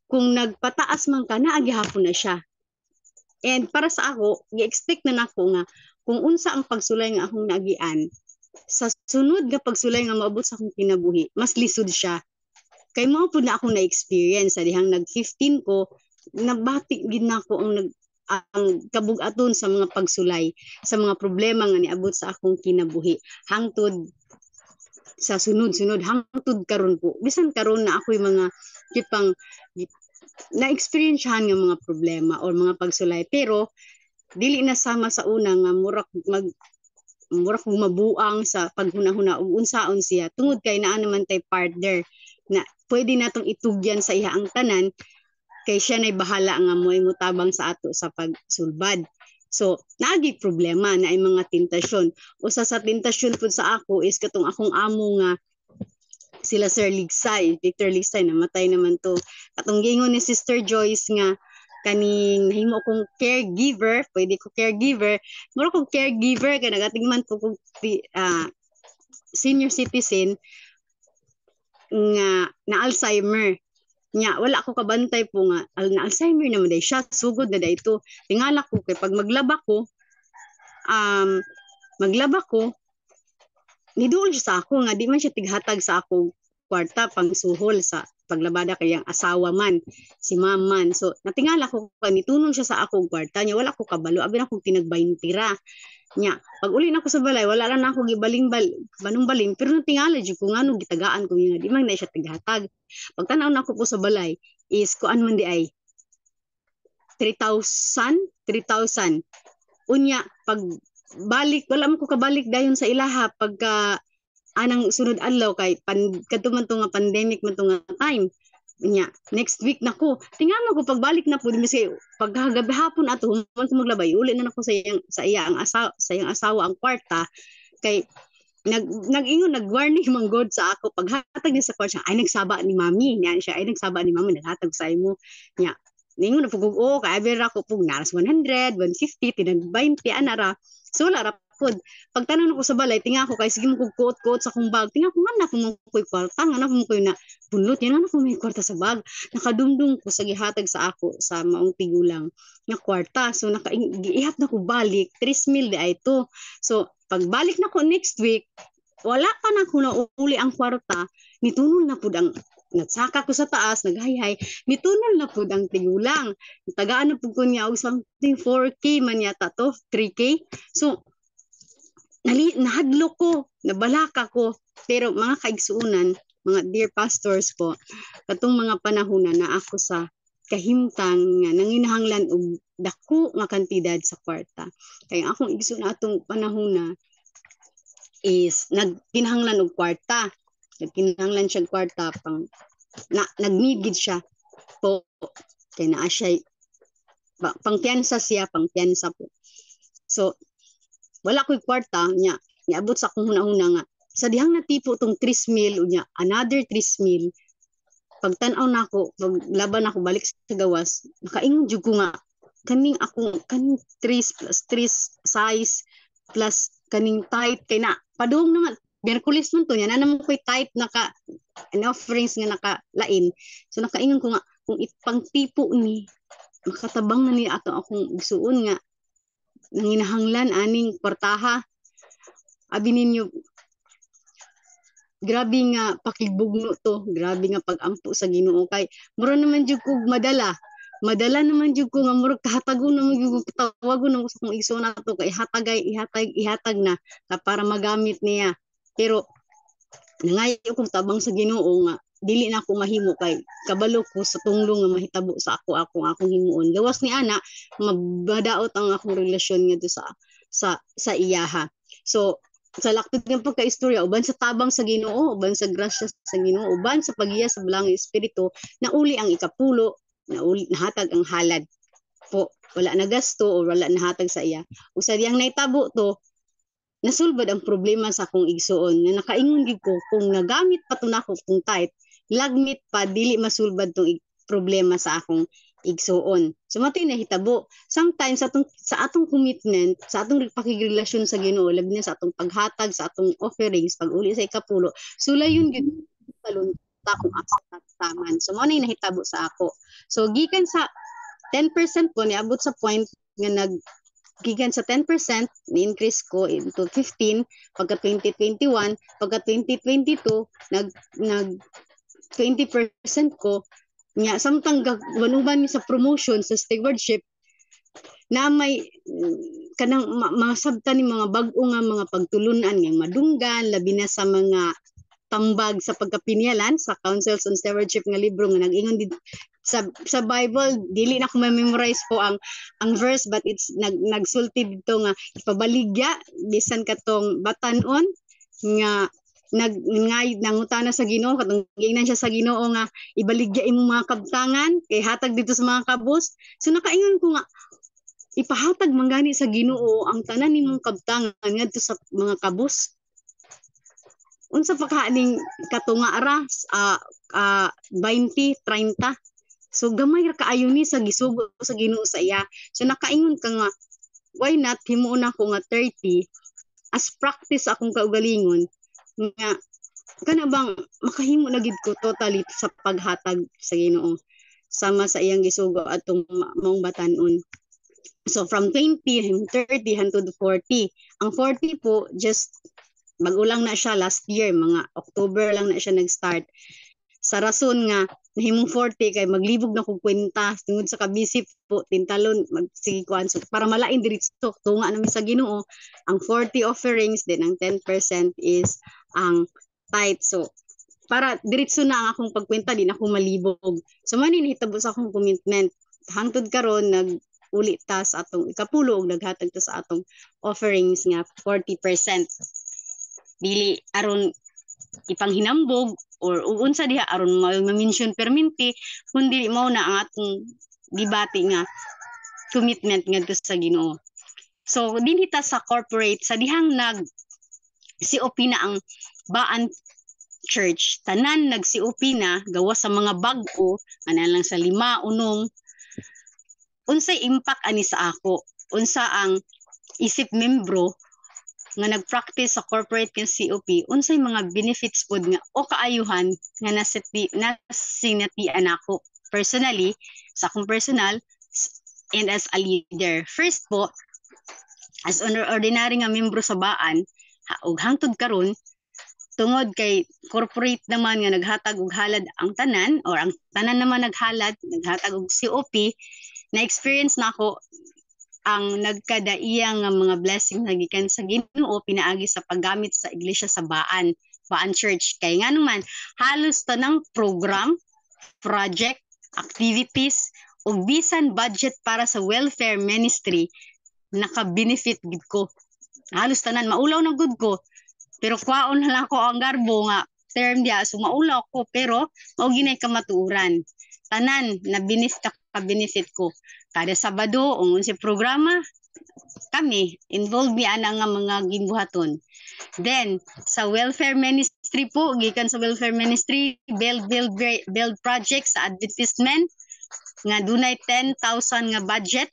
kung nagpataas man ka naa gihapon na siya. And para sa ako gi-expect na nako nga kung unsa ang pagsulay nga akong naagian sa sunod nga pagsulay nga maabot sa akong kinabuhi mas lisod siya kay mao pud na akong na-experience sa dihang nag 15 ko nabati gid nako ang kabug-aton sa mga pagsulay sa mga problema nga niabot sa akong kinabuhi hangtod sa sunod hangtod karon po bisan karon na ako'y mga kitang na-experiencehan nga mga problema or mga pagsulay pero dili na sama sa una nga murag mabuang sa paghunahuna ug unsaon siya tungod kay naa naman tay partner na pwede natong itugyan sa iya ang tanan kay siya nay bahala nga mo'y mutabang sa ato sa pagsulbad. So naagi problema na ay mga tentasyon. Usa sa tentasyon pud sa ako is katong akong amo nga sila Sir Ligsay, Victor Ligsay namatay naman to. Katong gingon ni Sister Joyce nga kaning nahimo kong caregiver, pwede ko caregiver, mura kong caregiver kay nagatingman po kong senior citizen nga na Alzheimer. Nya wala ko kabantay po nga na Alzheimer naman day siya, sugod na day ito. Tingala ko kay pag maglaba ko niduol siya sa ako nga di man siya tighatag sa ako kwarta pang suhol sa paglabada kay ang asawa man si maman. So natingala ko kanitunon siya sa akong kwarta nya wala ko kabalo abi na akong tinagbayntira nya pag uli na ko sa balay wala ra na ako gibaling pero natingala jud ko ngano gitagaan ko nga di man na siya tighatag. Pagtanaw na ko po sa balay is kuan man di ay 3,000 unya pag balik wala man ko kabalik dayon sa ilaha pagka anang sunod adlaw kay kadto man to nga pandemic man to nga time nya next week nako tingnan ko pagbalik na pud miski paghagabi hapon ato human ko maglabay uli na nako sa iyang asawa ang kwarta kay nag-ingon nag-warning man god sa ako paghatag ni sa kwarta ay nagsaba ni mami niya siya ay nagsaba ni mami naghatag sa imo nya ningon na pugog kay abira ko pug naras 100 150 tinag 20 anara so wala ra pod pagtanan ko sa balay tinga ko kay sige mo kog kuot sa akong bag tinga ko nga ko mo koy kwarta nga ko mo koy na bunlot yan na ko may kwarta sa bag nakadumdum ko sa gihatag sa ako sa maong tigulang nga kwarta so giihat na ko balik 3,000 di ay to so pagbalik na ko next week wala pa na ko na uli ang kwarta nitunon na pud ang natsaka ko sa taas, naghayhay, mitunol na pud ang tigulang. Tagaan na pud ko niya og something 4K man yata to, 3K. So nahadlok ko, nabalaka ko. Pero mga kaigsuunan, mga dear pastors po, katong mga panahon na ako sa kahimtang nga nanginahanglan og dako nga kantidad sa kwarta. Kaya akong igsoon atong panahon na is nagkinahanglan og kwarta. Nagkinahanglan siya kwarta pang nag-need gid siya po. Kaya naa siya pang piyansa siya, pang piyansa po. So wala ko'y kwarta niya. Niabot sa akong hunahuna nga sa dihang natipo tong 3,000 unya another 3,000. Pagtan-aw nako, paglaban ako balik sa gawas, nakaingon jud ko nga kaning 3 plus 3 size plus kaning tight kay na padung na nga Miyerkules man to nya na naman ko'y tight naka offerings nga nakalain. So nakaingon ko nga kung ipang tipo ni makatabang na ni ato akong igsuon nga nanginahanglan aning kwartaha. Abi ninyo grabe nga pakibugno to, grabe nga pag-ampo sa Ginoo kay mura naman jud ko madala naman jud ko nga mura kahatagon naman jud ko tawagon na sa kong igsoon nato kay ihatag na para magamit niya. Pero nangayo kong tabang sa Ginoo nga dili na ako mahimo kay kabalo ko sa tunglong nga mahitabo sa akong himuon. Gawas ni ana mabadaot ang akong relasyon nga sa iyaha. So sa laktod ng pagkaistorya, uban sa tabang sa Ginoo, uban sa grasya sa Ginoo, uban sa pagiya sa Belang Espiritu, nauli ang ikapulo, nahatag ang halad. Po, wala na gasto o wala nahatag sa iya. Usa diyang naitabo to, nasulbad ang problema sa akong igsuon. Nga nakaingon gid ko kung nagamit pa to nako kung tight, lagmit pa dili masulbad tong problema sa akong igsuon. So matay na hitabo. Sometimes sa atong commitment, sa atong pakigrelasyon sa Ginoo, labi na sa atong paghatag, sa atong offerings, pag-uli sa ikapulo, sulayon gyud talunta kung aksaman. So mo na nahitabo sa ako. So gikan sa 10% po niabot sa point nga gikan sa 10% ni-increase ko into 15 pagka 2021, pagka 2022 nag 20% ko nya samtang wanuban mi sa promotion sa stewardship na may kanang masabtan ni mga bag-o nga mga pagtulunan nga madunggan labi na sa mga tambag sa pagkapinyalan sa Councils on Stewardship nga libro nga nag-ingon sa Bible dili na ko memorize po ang verse but it's nagsulti dito nga ipabaligya bisan katong batan-on nga nangutana sa Ginoo katong giingnan siya sa Ginoo nga ibaligya imong mga kabtangan kay hatag dito sa mga kabus. So nakaingon ko nga ipahatag man gani sa Ginoo ang tanan nimong kabtangan ngadto sa mga kabus. Unsa pa kaning katunga ara 20, 30. So gamay ra kaayo ni sa gisugo sa Ginoo sa iya. So nakaingon ka nga why not himuon ako nga 30 as practice akong kaugalingon nga kana bang makahimo na gid ko totally sa paghatag sa Ginoo sama sa iyang gisugo atong maong batan-on. So from 20 30 hangtod 40. Ang 40 po just bago lang na siya last year, mga October lang na siya nag-start. Sa rason nga nahimong 40 kay maglibog na kog kwenta tungod sa kabisip po tintalon magsikuan so para malain diretso tunga namin sa Ginoo ang 40 offerings then ang 10% is ang tithe. So para diretso na ang akong pagkwenta din ako malibog. So man hinihitabo sa akong commitment hangtod karon nag-uli ta sa atong ikapulo ug naghatag ta sa atong offerings nga 40%. Dili aron ipanghinambog or unsa diha aron ma-mention perminti kundi mao na ang atong gibati nga commitment ngadto sa Ginoo. So dinhi ta sa corporate sa dihang COP na ang Baan Church, tanan nag-COP na gawas sa mga bag-o ana lang sa 5 unong unsay impact ani sa ako, unsa ang isip membro nga nag-practice sa corporate nga COP, unsay mga benefits pod nga o kaayuhan nga nasinatian ako personally sa akong personal and as a leader. First po, as ordinary nga membro sa Baan ug hangtod karon tungod kay corporate naman nga naghatag og halad ang tanan or ang tanan naman naghalad naghatag og COP na experience nako ang nagkadaiya nga mga blessing na gikan sa Ginoo pinaagi sa paggamit sa iglesia sa Baan Church kay nga naman halos tanang program, project, activities ug bisan budget para sa welfare ministry naka-benefit gid ko. Halos tanan maulaw na gud ko. Pero kwaon na lang ko ang garbo nga term dia so maulaw ko pero mao ginay kamatuoran. Tanan na benefit ko. Kada Sabado ung unsay programa kami involved mi ana nga mga ginbuhaton. Then sa welfare ministry po gikan sa welfare ministry build project sa advertisement nga dunay 10,000 nga budget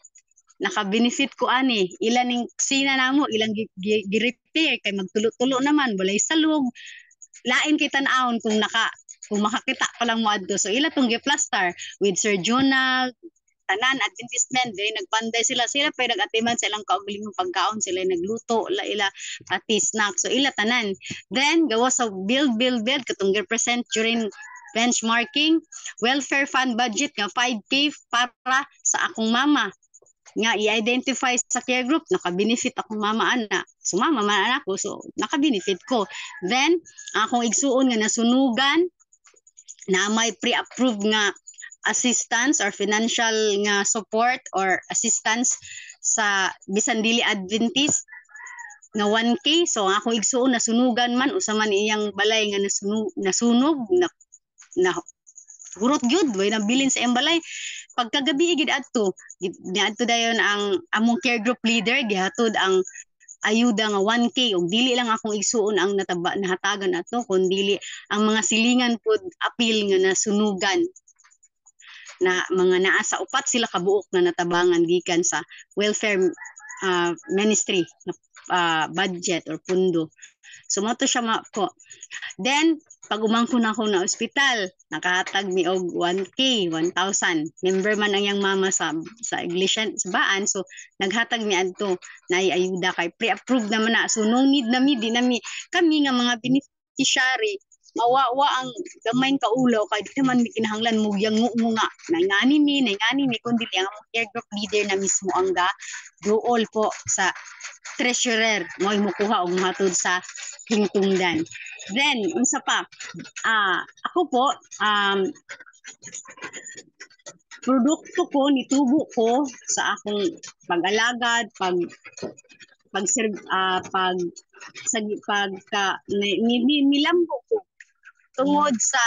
naka-benefit ko ani ilan ning sina namo ilang gi-repair kay magtulo-tulo naman walay salog lain kay tan-awon kung makakita pa lang mo adto so ila tong gi-plaster with Sir Jonal tanan advertisement day nagpanday sila pa nag-atiman sa ilang kaugalingong pagkaon sila nagluto ila pati snack so ila tanan then gawa sa build katong represent during benchmarking welfare fund budget nga 5K para sa akong mama nga i-identify sa care group naka-benefit akong mama ana so mama man anak ko so naka-benefit ko then akong igsuon nga nasunugan na may pre-approved nga assistance or financial nga support or assistance sa bisan dili Adventist nga 1K so akong igsuon nasunugan man usa man iyang balay nga nasunog na hurot gyud way nabilin sa iyang balay pagkagabi gid adto dayon ang among care group leader gihatod ang ayuda nga 1K ug dili lang akong igsuon ang nahatagan ato kundi ang mga silingan pud apil nga nasunugan na mga naa sa upat sila kabuok na natabangan gikan sa welfare ministry budget or pundo so mo to siya ko then pag umangko na ako na ospital nakahatag mi og 1K 1,000 member man ang yang mama sa iglesia sa Baan so naghatag mi adto na ayuda kay pre-approved naman na so no need na mi di na mi kami nga mga beneficiary mawawa ang gamay kaulaw kay di naman mi kinahanglan mugyang nga nangani mi kundi ang care group leader na mismo ang duol po sa treasurer mo imukuha og matud sa hingtungdan then unsa pa ako po produkto ko nitubo ko sa akong pag-alagad nilambo ko tungod sa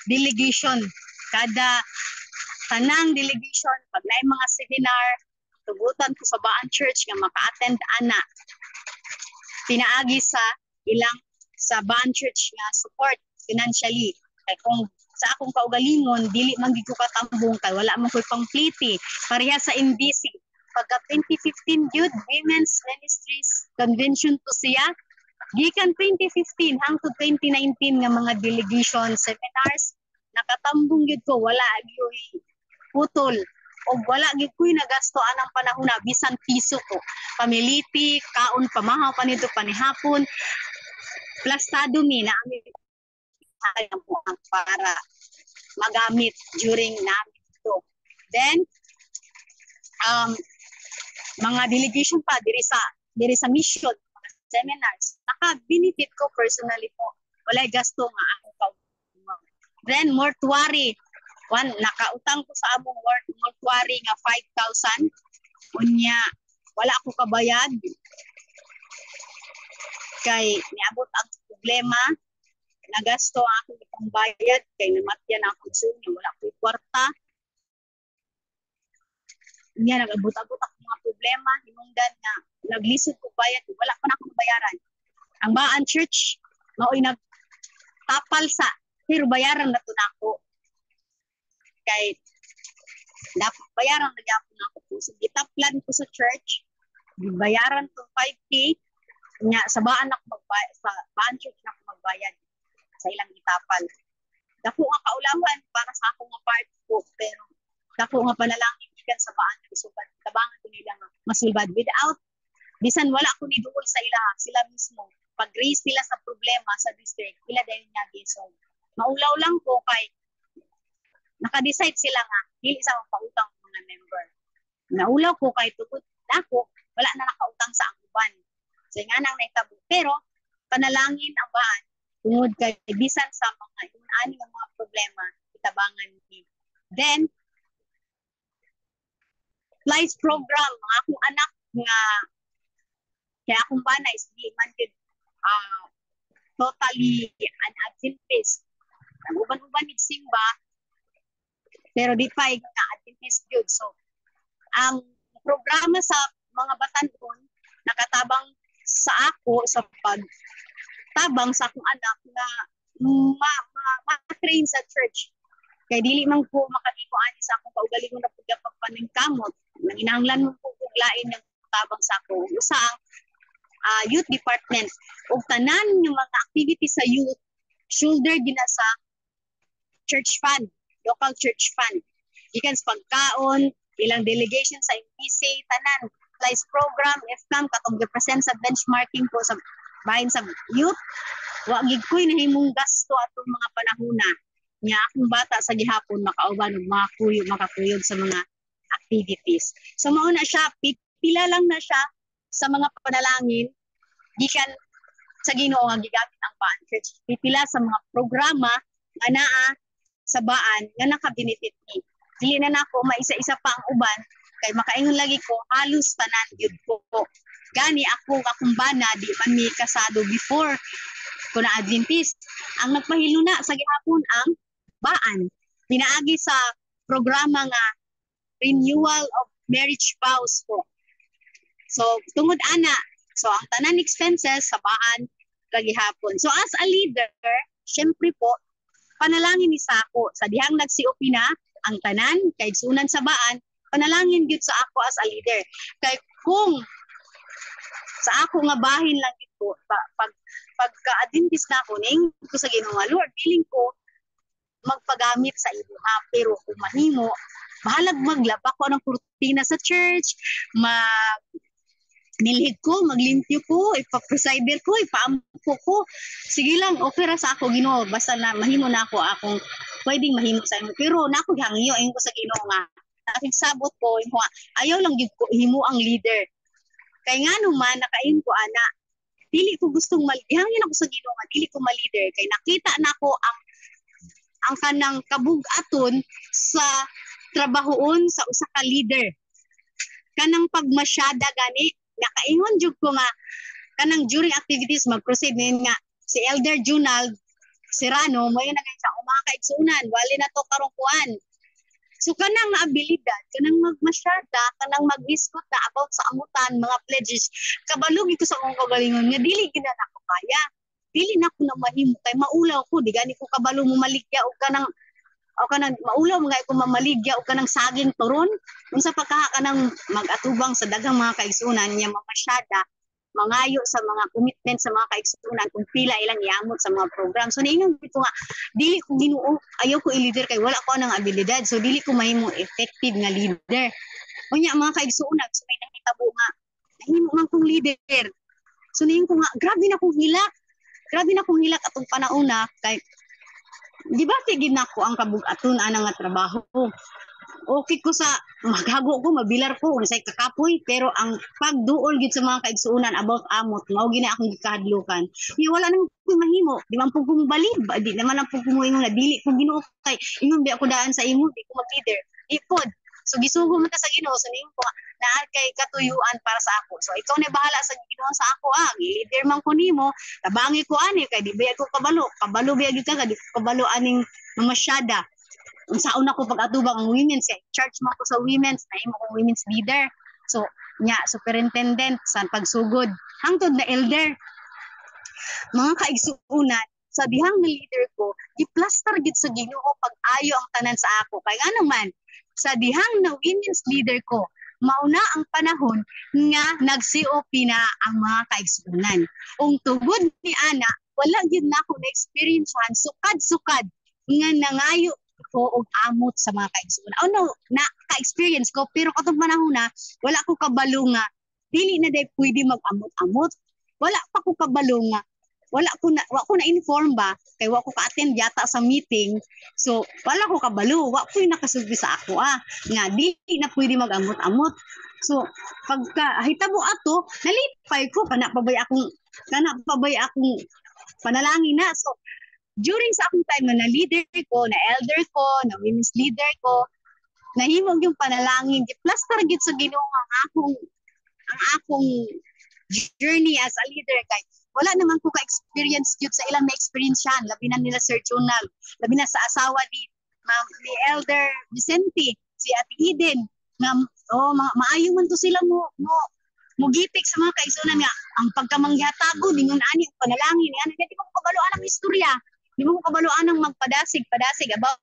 delegation kada tanang delegation pag naay mga seminar tugutan ko sa Baan Church nga maka-attend ana pinaagi sa ilang sa Baan Church nga support financially kay kung sa akong kaugalingon dili man gid ko katambong kay wala man koy pampliti pareha sa NBC pagka 2015 Youth Women's Ministries Convention to siya gikan 2015 hangtod 2019 nga mga delegation seminars nakatambong gid ko wala gyud putol o wala gid ko'y nagasto anang panahon na bisan piso ko pamiliti kaon pamahaw pa nito panihapon plastado mi na ami para magamit during namin ito then mga delegation pa diri sa mission seminars naka-benefit ko personally po walay gasto nga ako then mortuary nakautang ko sa among mortuary nga 5,000 unya wala ako kabayad kay niabot ang problema nagasto ang akong itong bayad kay namatyan ako sunyo wala ko kwarta unya nagabot-abot ako mga problema hinungdan nga naglisod ko bayad wala pa na akong bayaran ang Baan Church mao'y nagtapal sa pero bayaran na to nako kay dapat bayaran na gyapon ako so gitaplan ko sa church bayaran to 5K nya sa Baan ako magbayad sa Baan Church na ako magbayad sa ilang itapal dako nga kaulawan para sa akong nga part ko pero dako nga panalangin gikan sa Baan so tabangan ko nila nga masulbad without bisan wala ko ni duol sa ilaha sila mismo
pag-raise nila sa problema sa district, ila dahil nga gisolve. Maulaw lang ko kay naka-decide sila nga dili sa pautang mga member. Naulaw ko kay tugod nako wala na nakautang sa ang uban. So nga nang naitabo. Pero panalangin ang baan tungod kay bisan sa mga ani nga mga problema itabangan ni. Then Life program ang akong anak nga kaya akong bana is di man gid totally an Adventist. Ang uban-uban gid simba pero di pa nga Adventist gyud. So ang programa sa mga batan-on nakatabang sa ako sa pagtabang sa akong anak na ma-train sa church. Kay dili man ko makadiko ani sa akong kaugalingon na pud pagpaningkamot. Nanginahanglan mo po lain ng tabang sa ako. Usa ang youth department ug tanan yung mga activities sa youth shoulder gina sa church fund, local church fund. Ikan sa pagkaon, ilang delegation sa MPC, tanan, life program, FCAM, katong represent sa benchmarking ko sa bahin sa youth. Wa gid ko'y nahimong gasto atong mga panahona. Nya akong bata sa gihapon makauban og makakuyog sa mga activities. So mao na siya, pila lang na siya sa mga panalangin gikan sa Ginoo nga gigamit ang Baan Church. Pila sa mga programa nga naa sa Baan nga naka-benefit ni. Dili na nako maisa-isa pa ang uban kay makaingon lagi ko halos tanan gyud ko. Gani akong bana di man mi kasado before ko na Adventist. Ang nagpahiluna sa gihapon ang Baan. Pinaagi sa programa nga renewal of marriage vows po. So, tungod ana, so ang tanan expenses sa Baan kagihapon. So, as a leader, syempre po, panalangin ni Sako sa dihang nagsiupi na ang tanan, kay sunan sa Baan, panalangin gyud sa ako as a leader. Kay kung sa ako nga bahin lang ito, pagka-Adventist na ako, ning ko sa Ginoo nga Lord, feeling ko magpagamit sa iyo ha, pero kung mahimo bahalag maglaba ko ng kurtina sa church, nilhig ko, maglimpyo ko, ipa-presider ko, ipaampo ko. Sige lang, okay ra sa ako Ginoo, basta na mahimo na akong pwedeng mahimo sa imo. Pero nako hangyo ayon ko sa Ginoo nga. Aking sabot ko, ayaw lang gid ko himo ang leader. Kay nga naman nakain ko ana. Dili ko gustong hangyo ako sa Ginoo nga dili ko ma-leader kay nakita na ko ang kanang kabug-aton sa trabahoon sa usa ka leader. Kanang pagmasyada gani nakaingon jud ko nga kanang during activities mag-proceed nga si Elder Junald Serrano mo yun na sa mga kaigsunan wali na to karong kuan. So kanang abilidad kanang magmasyada kanang mag-discuss na about sa amutan mga pledges kabalog ko sa akong kagalingon nga dili gid na ako kaya. Dili na ko na mahimo kay maulaw ko di gani ko kabalo mo maligya og kanang maulaw mga ko mamaligya og kanang saging turon unsa pagka kanang mag-atubang sa daghang mga kaigsunan niya mamasyada mangayo sa mga commitment sa mga kaigsunan kung pila ilang iamot sa mga program. So niingon ko nga dili ko Ginoo ayaw ko i-leader kay wala ko nang abilidad so dili ko mahimo effective nga leader. Unya mga kaigsunan so may nahitabo nga nahimo man kong leader. So niingon ko nga grabe na kong hilak atong panauna kay di ba tigid nako ang kabug-aton ana nga trabaho. Okay ko sa maghago ko mabilar ko unsay kakapoy pero ang pagduol gid sa mga kaigsuonan about amot mao gini akong gikahadlukan. Di wala nang ko mahimo, di man pug balib, di naman ang pug moingon na dili ko Ginoo kay ingon bi ako daan sa imo di ko mag-leader. Ipod. So gisugo man ta sa Ginoo so ning ko naa kay katuyuan para sa ako. So ikaw na bahala sa Ginoo sa ako leader man ko nimo, tabangi ko ani kay di bayad ko kabalo bayad ka di ko kabalo aning mamasyada. Unsaon ako pag-atubang ang women's charge man ko sa women's na imo kong women's leader. So nya superintendent sa pagsugod hangtod na elder. Mga kaigsuonan sa dihang na leader ko, i-plaster gid sa Ginoo pag-ayo ang tanan sa ako. Kay nga naman sa dihang na women's leader ko, mauna ang panahon nga nag-COP na ang mga kaigsuonan. Ung tugod ni ana, wala gyud nako na experiencehan sukad-sukad nga nangayo ko og amot sa mga kaigsuonan. Na ka-experience ko pero katong panahon na wala ko kabalo nga dili na day pwede mag-amot-amot. wala pa ko kabalo nga wala ko na inform ba kay wa ko ka-attend yata sa meeting, so wala ko kabalo, wa ko nakasulti sa ako nga di na pwede mag-amot-amot. So pagka hitabo ato nalipay ko kana pa bay akong panalangin na. So during sa akong time na leader ko, na elder ko, na women's leader ko, nahimog yung panalangin, plus target sa Ginoo ang akong journey as a leader kay wala naman ko ka-experience yun sa ilang na-experience yan, labi na nila Sir Jonal, labi na sa asawa ni Elder Vicente, si Ate Eden, na maayo man to sila mo gitik sa mga kaisunan nga ang pagkamangyatago ningon ani panalangin ani di mo ko kabaluan ang istorya, di mo ko kabaluan ang magpadasig about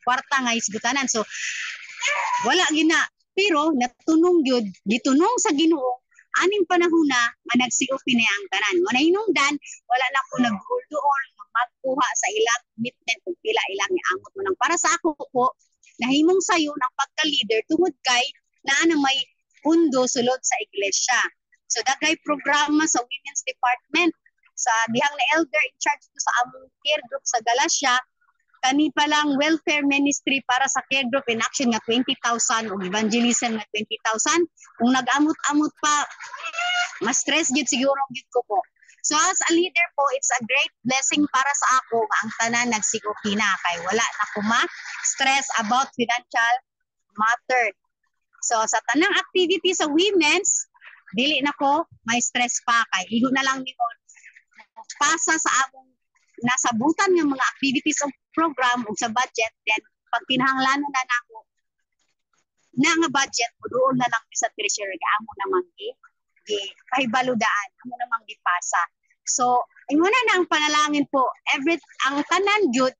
kwarta nga isgutanan. So wala gina, pero natunong gyud gitunong sa Ginoo aning panahon na nagsiop ni ang tanan. Wala hinungdan, wala na ko nagduol magkuha sa ilang commitment kung pila ilang niamot mo nang para sa ako po nahimong sayo ng pagka-leader tungod kay naa na may pundo sulod sa iglesia. So daghay programa sa women's department sa dihang na elder in charge ko sa among care group sa Galacia, kani pa lang welfare ministry para sa care group in action nga 20,000 o evangelism nga 20,000. Kung nag-amot-amot pa, mas stress gyud siguro gyud ko po. So as a leader po, it's a great blessing para sa ako nga ang tanan nagsigupina kay wala na ko ma-stress about financial matter. So sa tanang activity sa women's, dili na ko may stress pa kay higo na lang nimo pasa sa among nasabutan ng mga activities of program ug sa budget, then pag kinahanglanon na nako na nga budget mo doon na lang sa treasury amo naman kahibalo-daan amo naman gipasa. So ingon na ang panalangin po, ang tanan gyud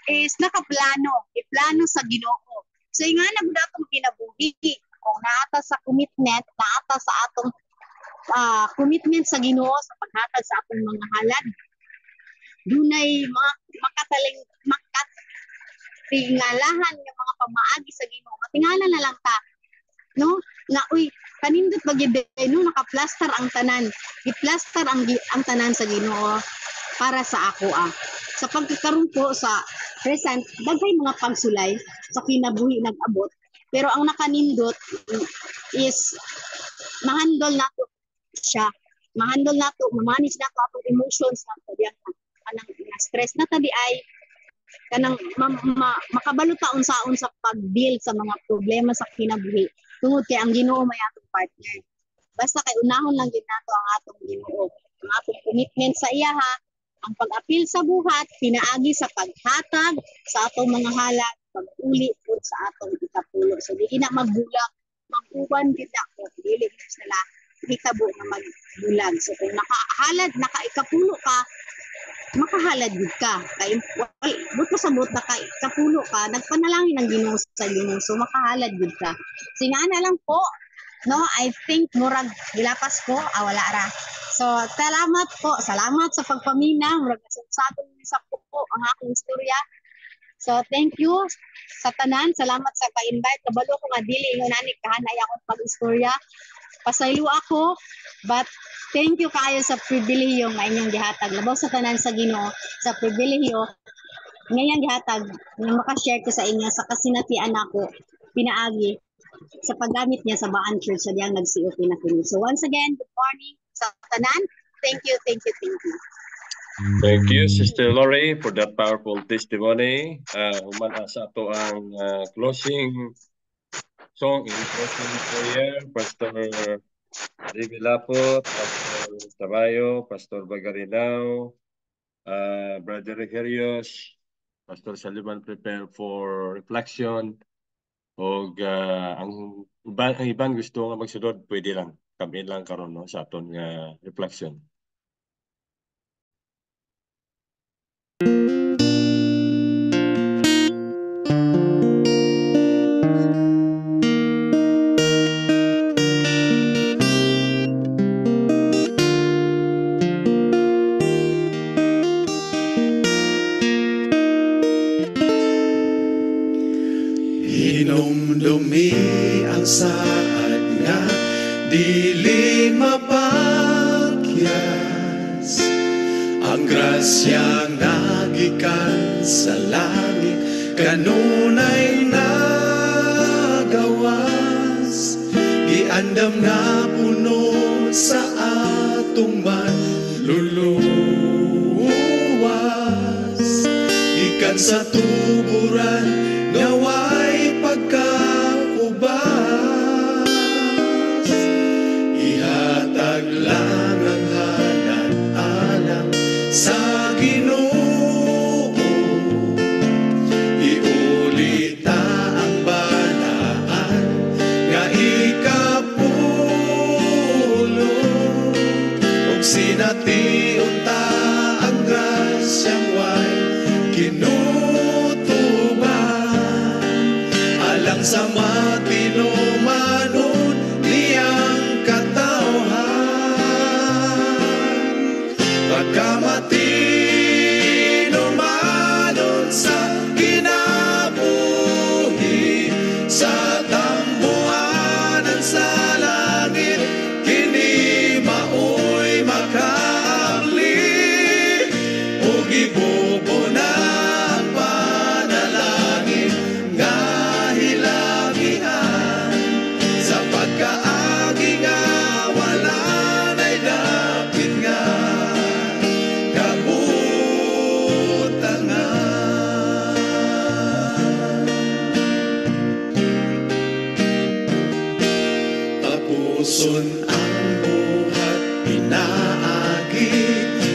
is nakaplano, iplano sa Ginoo. So nga na gud atong kinabuhi kung naata sa commitment, naata sa atong commitment sa Ginoo sa paghatag sa atong mga halad. Dunay mga makatingalahan ng mga pamaagi sa Ginoo. Matingala na lang ta, no? Na uy, kanindot bagid no naka-plaster ang tanan. I-plaster ang tanan sa Ginoo para sa ako Sa pagkakaroon po sa present, daghay mga pagsulay sa kinabuhi nag-abot. Pero ang nakanindot is mahandol nato siya. Mahandol nato, ma-manage nato atong emotions nato diyan. Kanang stress na tabi ay kanang makabaluta unsaon sa pag-deal sa mga problema sa kinabuhi tungod kay ang Ginoo may atong partner. Basta kay unahon lang gid nato ang atong Ginoo, ang atong commitment sa iya ang pag-apil sa buhat pinaagi sa paghatag sa atong mga halad, pag-uli pud sa atong ikapulo. So di na magbulag, mag-uban gid ako, dili sila hitabo na magbulag. So kung nakaikapulo ka, makahalad gid ka kay buto sa buot nakaikapulo ka, nagpanalangin ang Ginoo sa Ginoo, so makahalad gid ka. Singana lang po, no, I think murag gilapas ko wala ra. So salamat sa pagpamina, murag nasabsabon sa po ang akong istorya. So thank you sa tanan, salamat sa pa-invite. Kabalo ko nga dili ingon ani kahanay akong pag-istorya. Pasaylo ako, but thank you kayo sa pribilehiyo nga inyong gihatag. Labaw sa tanan sa Ginoo, sa pribilehiyo nga inyong gihatag nga maka-share ko sa inyo sa kasinatian ako pinaagi sa paggamit niya sa Baan Church sa diyang nagsiot na kini. So once again, good morning sa tanan. Thank you.
Thank you, Sister Lori, for that powerful testimony. Human asa to ang closing song in closing prayer, Pastor Rivi Lapot, Pastor Tabayo, Pastor Bagarinao, Brother Herios, Pastor Saliman prepare for reflection. O ang iban gusto nga magsunod, pwede lang. Kami lang karon no, sa aton nga reflection.
Hinumdumi ang saad nga dili mapag Ang grasyang nagikan sa langit kanunay nagawas, giandam na puno sa atong manluluwas, gikan sa tuburan ngaway pagkaubas, ihatag lang ang hanat-alam sa Ginoo, iulita ang balaan nga ikapulo, ug sination ta ang grasyang way kinutuban, alang sa matinumanon niyang katawhan, pagkamatinumanon sa kinabuhi, sa tambuanan sa langit, kini maoy makaabli, ug ibubo na ang panalangin nga hilagihan, sa pagkaagi nga wala na'y dapit nga kabutangan. Tapuson ang buhat pinaagi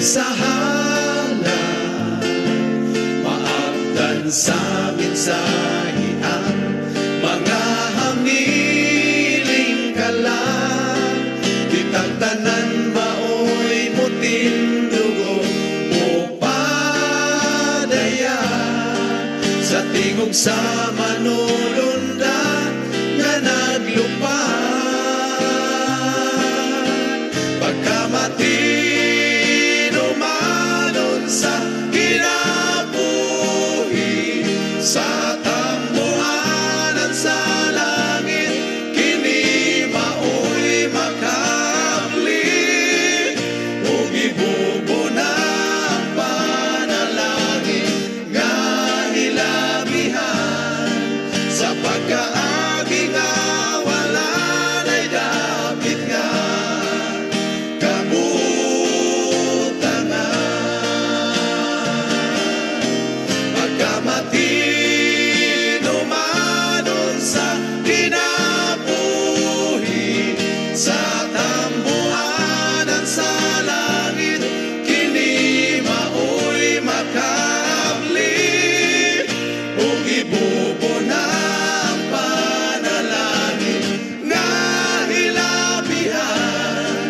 sa hala, maabdan sa minsahian mga hangiling kalang, kitang tanan maoy mutindugo mo padaya, sa tingog sa manulundan nga naglupad, pagkamatinumanon sa kinabuhi, sa tambuhanan sa langit, kini maoy makaabli, ug ibubo na ang panalangin nga hilabihan, sa pagkaagi nga wala na'y dapit nga kabutangan, pagkamatinumanon sa kinabuhi, sa tambuhanan sa langit, kini maoy makaabli, ug ibubo na ang panalangin nga hilabihan,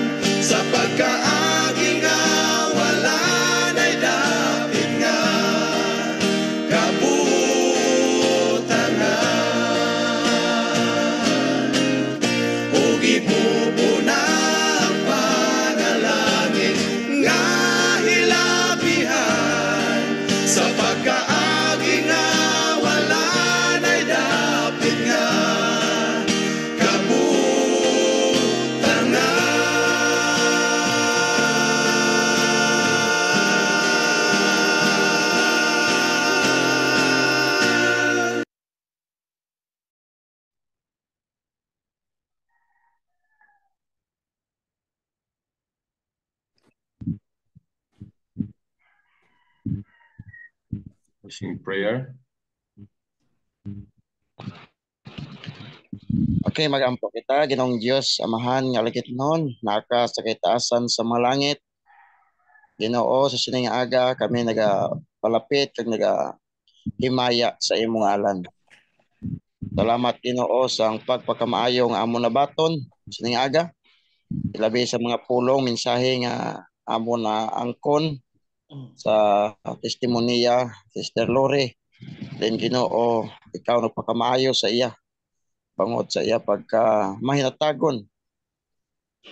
sa pagkaagi nga wala na'y dapit nga kabutangan, ug ibubo na ang panalangin nga hilabihan, sa pagkaagi nga wala na'y dapit nga kabutangan.
Closing prayer.
Okay, magampo kita, Ginoong Diyos, Amahan, nga lagit noon, naka sa kitaasan sa mga langit. Ginoo, sa sining aga, kami nagapalapit, kag nagahimaya sa imong alan. Salamat, Ginoo, sa pagpakamaayo nga amon nabaton, sining aga. Ilabi sa mga pulong, mensahe nga amon na angkon sa testimonya, Sister Lore. Then, Ginoo, ikaw nagpakamaayo sa iya. Bangod sa iya pagka mahinatagon.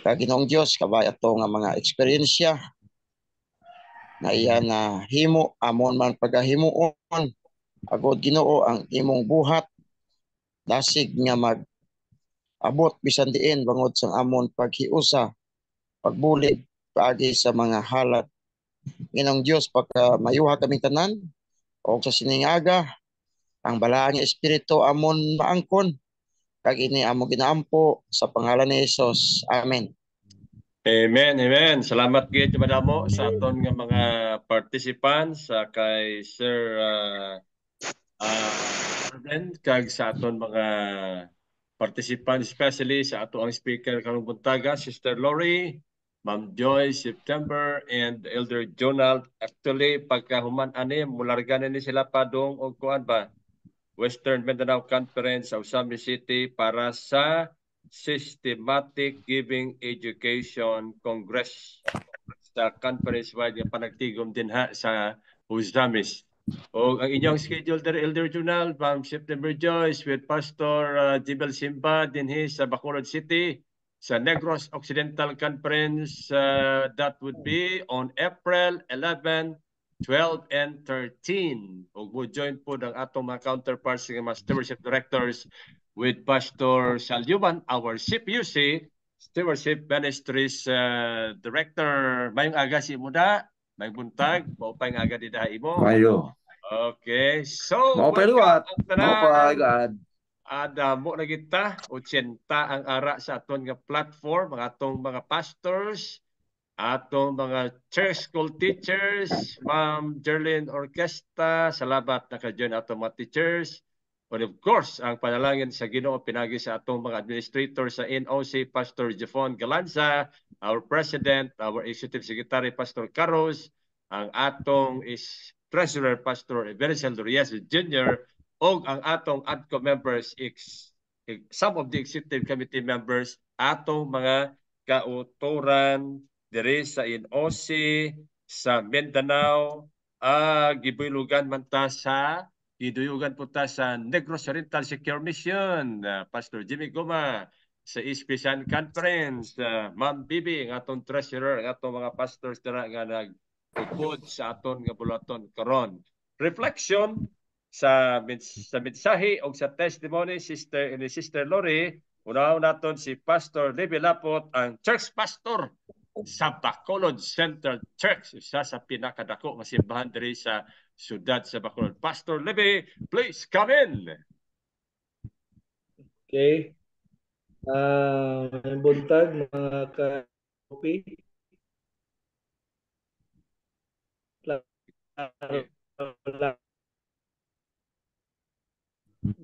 Kag Ginoong Dios, kabay ato nga mga eksperyensya na iya na himo amon man pagahimuon, agod Ginoo ang imong buhat dasig nga mag-abot bisan diin bangod sang amon paghiusa, pagbulig paagi sa mga halat Ginong Dios pagka mayuha kami tanan o sa siningaga ang balaang nga espiritu amon maangkon kag ini amo ginaampo sa pangalan ni Jesus. Amen.
Amen, amen. Salamat gid madamo sa aton nga mga participants kay Sir Arden kag sa aton mga participants, especially sa ato ang speaker karong buntaga, Sister Lori, Ma'am Joy September, and Elder Jonald. Actually, pagkahuman ani mularga na ni sila padong og kuan ba Western Mindanao Conference sa Usami City para sa Systematic Giving Education Congress sa conference-wide nga panagtigom din ha sa Usamis. O ang inyong schedule there, Elder Junal, from September Joyce with Pastor Jibel Simba dinhi sa Bacolod City sa Negros Occidental Conference. That would be on April 11, 12, and 13. O mo join po ng atong mga counterparts ng mga stewardship directors with Pastor Salyuban, our CPUC, Stewardship Ministries Director. Mayong aga si Muda, may buntag, maupay nga aga di dahi mo.
Ayo.
Okay, so
Maupay luwat. Maupay gad.
Adamo na kita, 80 ang ara sa aton nga platform, ang atong mga pastors, atong mga church school teachers, Ma'am Jerlyn Orquesta, salamat naka-join atong mga teachers. And of course, ang panalangin sa Ginoo pinagi sa atong mga administrator sa NOC, Pastor Jefon Galanza, our President, our Executive Secretary, Pastor Carlos, ang atong Treasurer, Pastor Ebenezer Lurias Jr., o ang atong ADCO members, some of the Executive Committee members, atong mga kauturan diri sa NOC, sa Mindanao, gibuylugan man ta sa iduyugan po ta sa Negros Oriental Secure Mission, Pastor Jimmy Goma, sa East Christian Conference, Ma'am Bibi, ang atong treasurer, ang atong mga pastors na nga nag-upod sa aton nga bulaton karon. Reflection sa mensahe o sa testimony ni Sister Lori, unaw naton si Pastor Levi Lapot, ang church pastor sa Bacolod Central Church, isa sa pinakadako nga simbahan diri sa siyudad sa Bacolod. Pastor Levi, please come in.
Okay. Buntag mga ka-OP.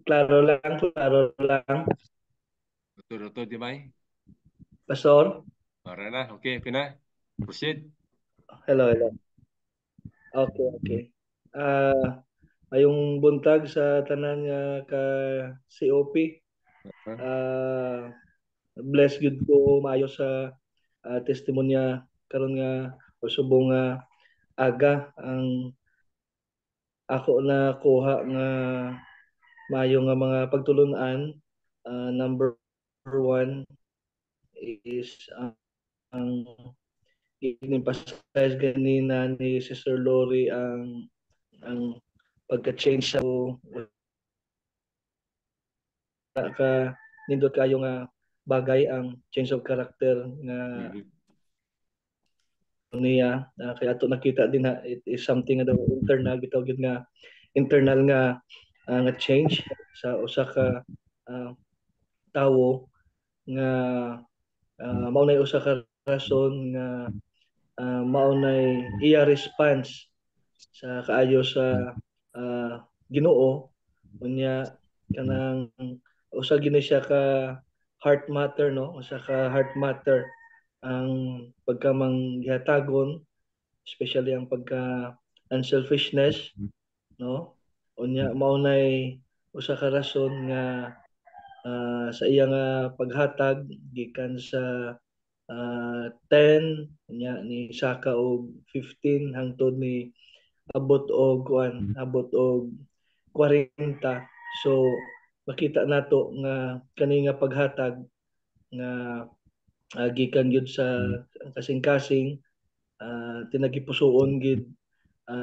Klaro lang.
Tuto di bay?
Pastor?
Para na, okay, pina. Proceed.
Hello. Okay. Ayong buntag sa tanan nga ka COP. Bless good ko maayo sa testimonya karon nga usubong aga ang ako na kuha nga maayo nga mga pagtulunan. Number 1 is ang in-emphasize ganina ni Sister Lori ang pagka-change sa ka nindot kayo nga bagay ang change of character nga niya kaya ato nakita din na it is something nga internal gitawag nga internal nga change sa usa ka tawo nga mao nay usa ka rason nga maunay iya response sa kaayo sa Ginoo unya kanang usa gini siya ka heart matter no usa ka heart matter ang pagkamangihatagon especially ang pagka unselfishness no unya maunay usa ka rason nga sa iyang paghatag gikan sa 10 nya ni saka og 15 hangtod ni abot og 40. So makita nato nga kani nga paghatag nga gikan gyud sa kasing-kasing tinagipusoon gid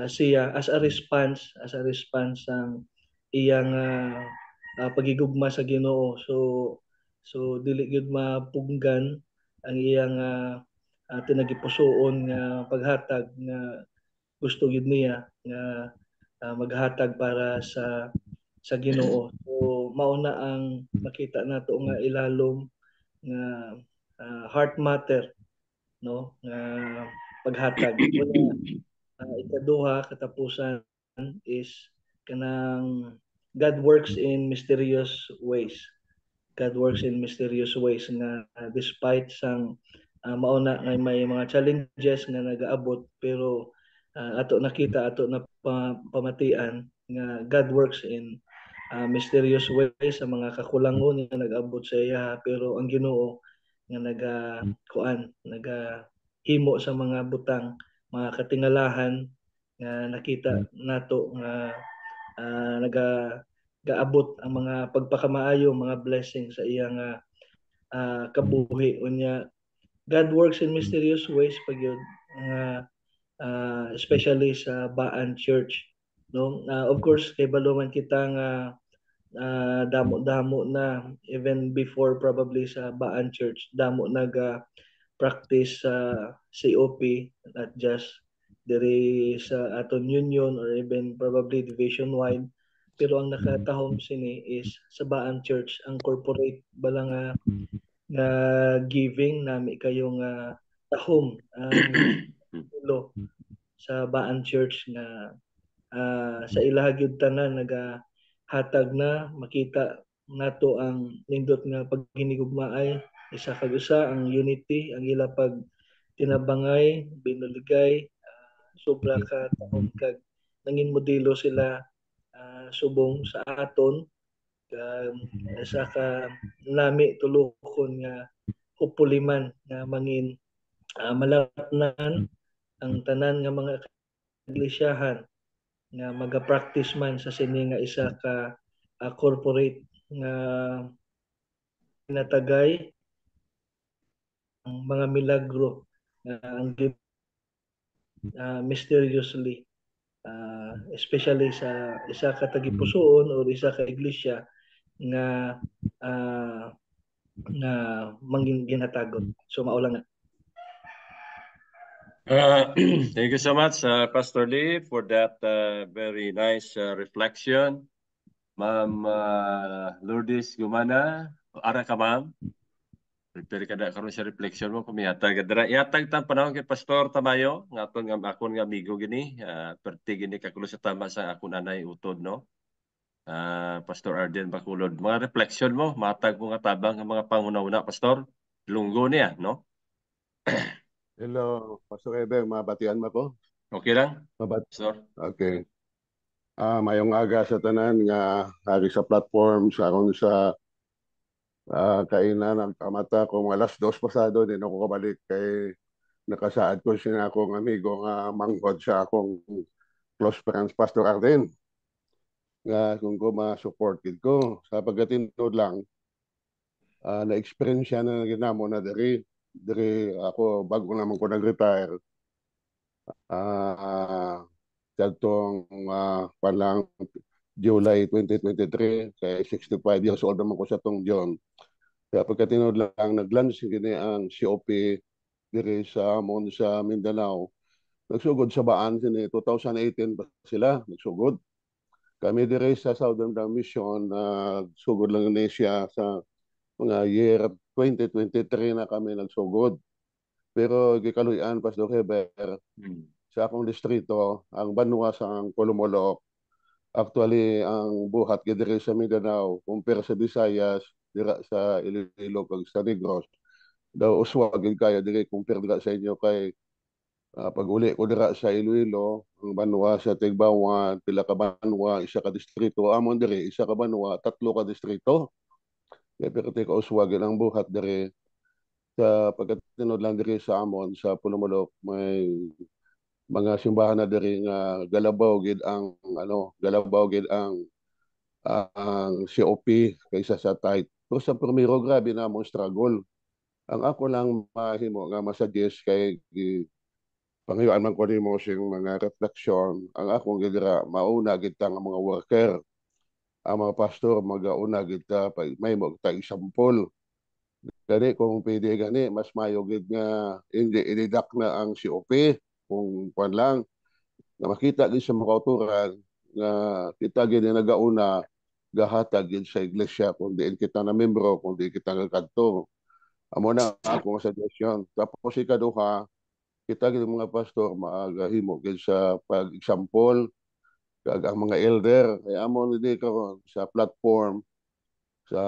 siya as a response ang iyang pagigugma sa Ginoo. So dili gyud mapunggan ang iyang tinagipusoon nga paghatag nga gusto gid niya nga maghatag para sa Ginoo. So mao na ang makita nato nga ilalom nga heart matter, no, nga paghatag. Una, ikaduha katapusan is kanang God works in mysterious ways. God works in mysterious ways nga despite sang mauna nga may mga challenges nga nagaabot, pero ato nakita, ato na pamatian nga God works in mysterious ways sa mga kakulangon nga nag-abot sa iya, pero ang Ginoo nga nagahimo sa mga butang, mga katingalahan nga nakita nato nga gaabot ang mga pagpakamaayo, mga blessings sa iyang kabuhi. Unya God works in mysterious ways pagyud nga especially sa Baan Church, no. Of course kay baluman kita nga damo-damo na even before probably sa Baan Church, damo practice sa COP, not just diri sa aton union or even probably division wide, pero ang nakatahom sini is sa Baan Church ang corporate bala nga giving nami kayo nga tahom ang ulo sa Baan Church nga sa ilaha gyud tanan nagahatag na makita nato ang nindot nga paghinigugmaay isa kag usa, ang unity, ang ila pag tinabangay, binuligay, sobra ka taon kag nangin modelo sila subong sa aton sa ka nami tulokon nga hupuliman nga mangin malatnan ang tanan nga mga iglesiyahan nga maga-practice man sa sini nga isa ka corporate nga natagay ang mga milagro ang mysteriously especially sa isa ka tagipusoon o isa ka iglesia nga mangin ginatagot. So mao lang.
Thank you so much, Pastor Lee, for that very nice reflection. Ma'am Lourdes Gumana, ara ka ma'am? Prepare ka na karon sa reflection mo kumiyatag yatag tang panahon kay Pastor Tamayo nga akon nga amigo gini perti gini kakulo sa tama sa akon anay utod, no. Pastor Arden Bacolod, mga reflection mo matag mo nga tabang ang mga panguna-una Pastor lunggo niya, no.
Hello, Pastor Eber, mabatian mo ko?
Okay lang, Pastor.
Okay. Mayong aga sa tanan nga hari sa platform sa akong sa kainan ng kamata kung alas 2 pasado din ako kabalik kay nakasaad ko siya akong amigo nga manggod sa akong close friends Pastor Arden nga kung ko ma-support ko sa pagkatinod lang na-experience na ginamo na diri ako bago naman ko nag-retire kadtong palang July 2023 kay 65 years old naman ko sa tong John. Kaya pagkatinod lang nag-launch gini ang COP diri sa amon sa Mindanao. Nagsugod sa Baan sini 2018 pa sila nagsugod. Kami diri sa Southern Dam Mission nagsugod lang ni siya sa mga year 2023 na kami nagsugod. Pero gikaluyan Pastor Heber sa akong distrito ang banwa sa Colomolok. Actually ang buhat diri sa Mindanao compare sa Visayas dira sa Iloilo kag sa Negros daw uswag kaya diri compare dira sa inyo kay pag uli ko dira sa Iloilo ang banwa sa Tigbawan pila ka banwa isa ka distrito amon diri isa ka banwa tatlo ka distrito kaya pero ka uswag ang buhat diri sa pagkatinod lang diri sa amon sa Pulumulok may mga simbahan na diri nga galabaw gid ang COP kaysa sa tithe. Pero sa primero grabe na mong struggle. Ang ako lang mahimo nga masuggest kay pangayuan man ko nimo sing mga reflection. Ang akong gidira mauna gid ta nga mga worker. Ang mga pastor magauna gid ta may mo ta example. Gani kung pwede gani mas mayo gid nga hindi i-deduct na ang COP kung kwan lang na makita gid sa mga kauturan nga kita gid nagauna gahatag gid sa iglesia kung diin kita na membro, kung di kita nagkadto. Amo na ako nga suggestion. Tapos ikaduha, kita gid mga pastor maagahimo gid sa pag-example kag ang mga elder kay amo ni karon sa platform sa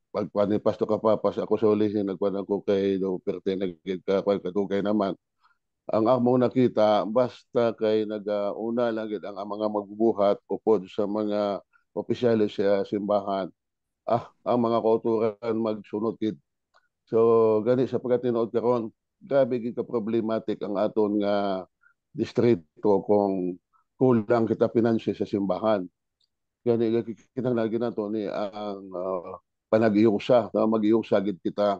pagkuan ni Pastor Kapapas ako sa uli nagkuan ako kay do perte nagid ka kadugay naman ang among nakita basta kay nagauna lang gid ang mga magbubuhat upod sa mga opisyalis sa simbahan ang mga kauturan magsunod gid so gani sa pagkatinuod karon grabe gid ka problematic ang aton nga distrito kung kulang kita pinansyal sa simbahan. Gani kinahanglan nato ni ang panag-iusa, mag-iusa gid kita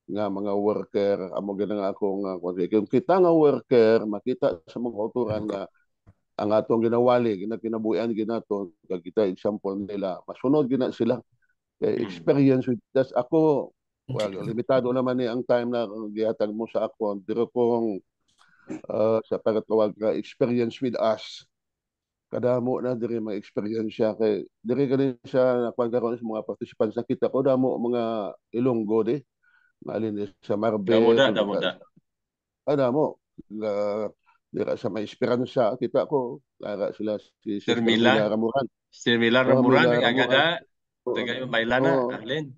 nga mga worker, amo gid nga akong kung kita nga worker makita sa mga kauturan nga ang atong ginawali, ginakinabuhian ginato, kag kita example nila, masunod gina sila. Kay experience with das ako, well, limitado naman ni ang time na gihatag mo sa akon, pero kung sa pagtawag ka experience with us kadamo na diri mga experience siya kay diri kani siya nakpagkaroon sa mga participants nakita ko damo mga Ilonggo di nalin sa Marbel
Damuda.
Damo dira sa may Esperanza kita ko lara sila si
Sir Mila
Ramuran
Sir Mila Ramuran agada tagay Maylana Arlen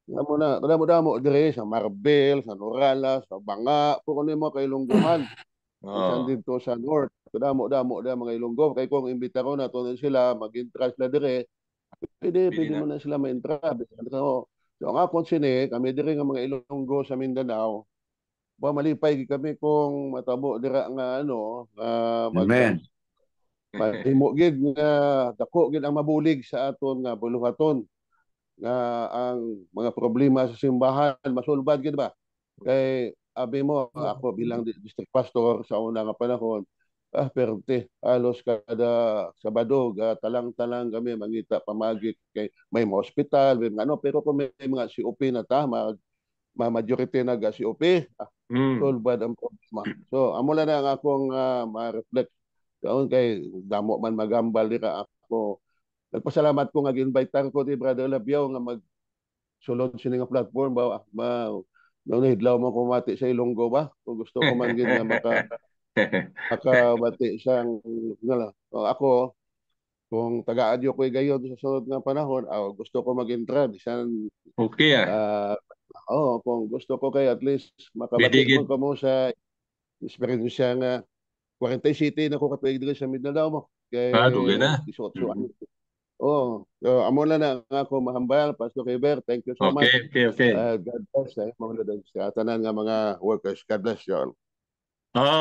damo diri sa Marbel sa Norala sa Banga puro nimo kay Ilonggohan Isan dito sa North. Damo mga Ilonggo. Kaya kung imbita ko na to sila, mag-intras na dire, pwede mo na sila ma-intras. So, ang akong sini, kami dire nga mga Ilonggo sa Mindanao, malipay kami kung matabo dira nga
Amen.
Mahimo gid nga dako gid ang mabulig sa aton nga buluhaton nga ang mga problema sa simbahan masulbad gid ba kay abi mo ako bilang district pastor sa una nga panahon perte halos kada Sabado talang-talang kami mangita pamagi kay may mga hospital may pero kung may mga COP na tama majority na COP sulbad ang problema so amo na ang akong ma-reflect kaon kay damo man magambal dira ako nagpasalamat ko nga gi-invite ko ni Brother Labiao nga mag sulod sini nga platform ba nahidlaw mo kumati sa Ilonggo ba? Kung gusto ko man gid nga makabati siyang ako kung taga-adyo ko gayon sa sunod nga panahon, gusto ko mag-intra bisan
okay
kung gusto ko kay at least makabati mo sa experience nga 40 city na ko katuig diri sa Mindanao mo. Kay
dugay na.
Amo na ako mahambal Pastor Keber. Thank you so much.
Okay.
God bless sa tanan nga mga workers. God bless you all.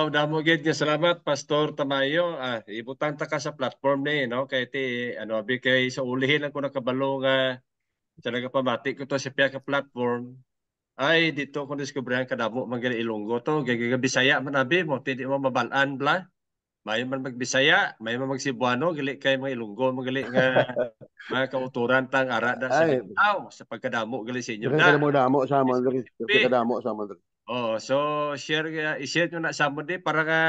Damo gid nga salamat Pastor Tamayo. Ibutan ta ka sa platform ni no kay ti abi kay sa ulihin ako nakabalo nga sa nagapamati ko to sa piya ka platform ay dito ko diskubrihan kadamo mga Ilonggo to gay Bisaya man abi mo ti mo mabalaan bla. May man magbisaya, may man magsibuano, gali kay mga Ilonggo, magali nga mga kauturan tang ara da sa Mindanao sa pagkadamo gali sa inyo da.
Kadamo sa man diri, kadamo sa man diri.
So i-share nyo na sa mo di para nga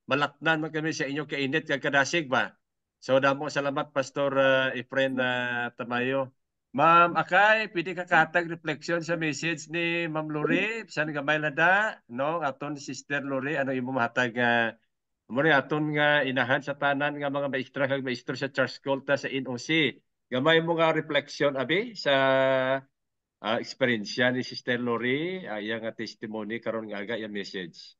malaknan man kami sa inyo kainit kag kadasig ba. So damo salamat Pastor Efren Tamayo. Ma'am Akay, pwede ka katag reflection sa message ni Ma'am Lori, bisan gamay na da, no? Aton Sister Lori, ano imo mahatag muli aton nga inahan sa tanan nga mga maestra kag maestro sa Church Culta sa NOC. Gamay mo nga reflection abi sa experience ni Sister Lori, iya nga testimony karon nga aga yung message.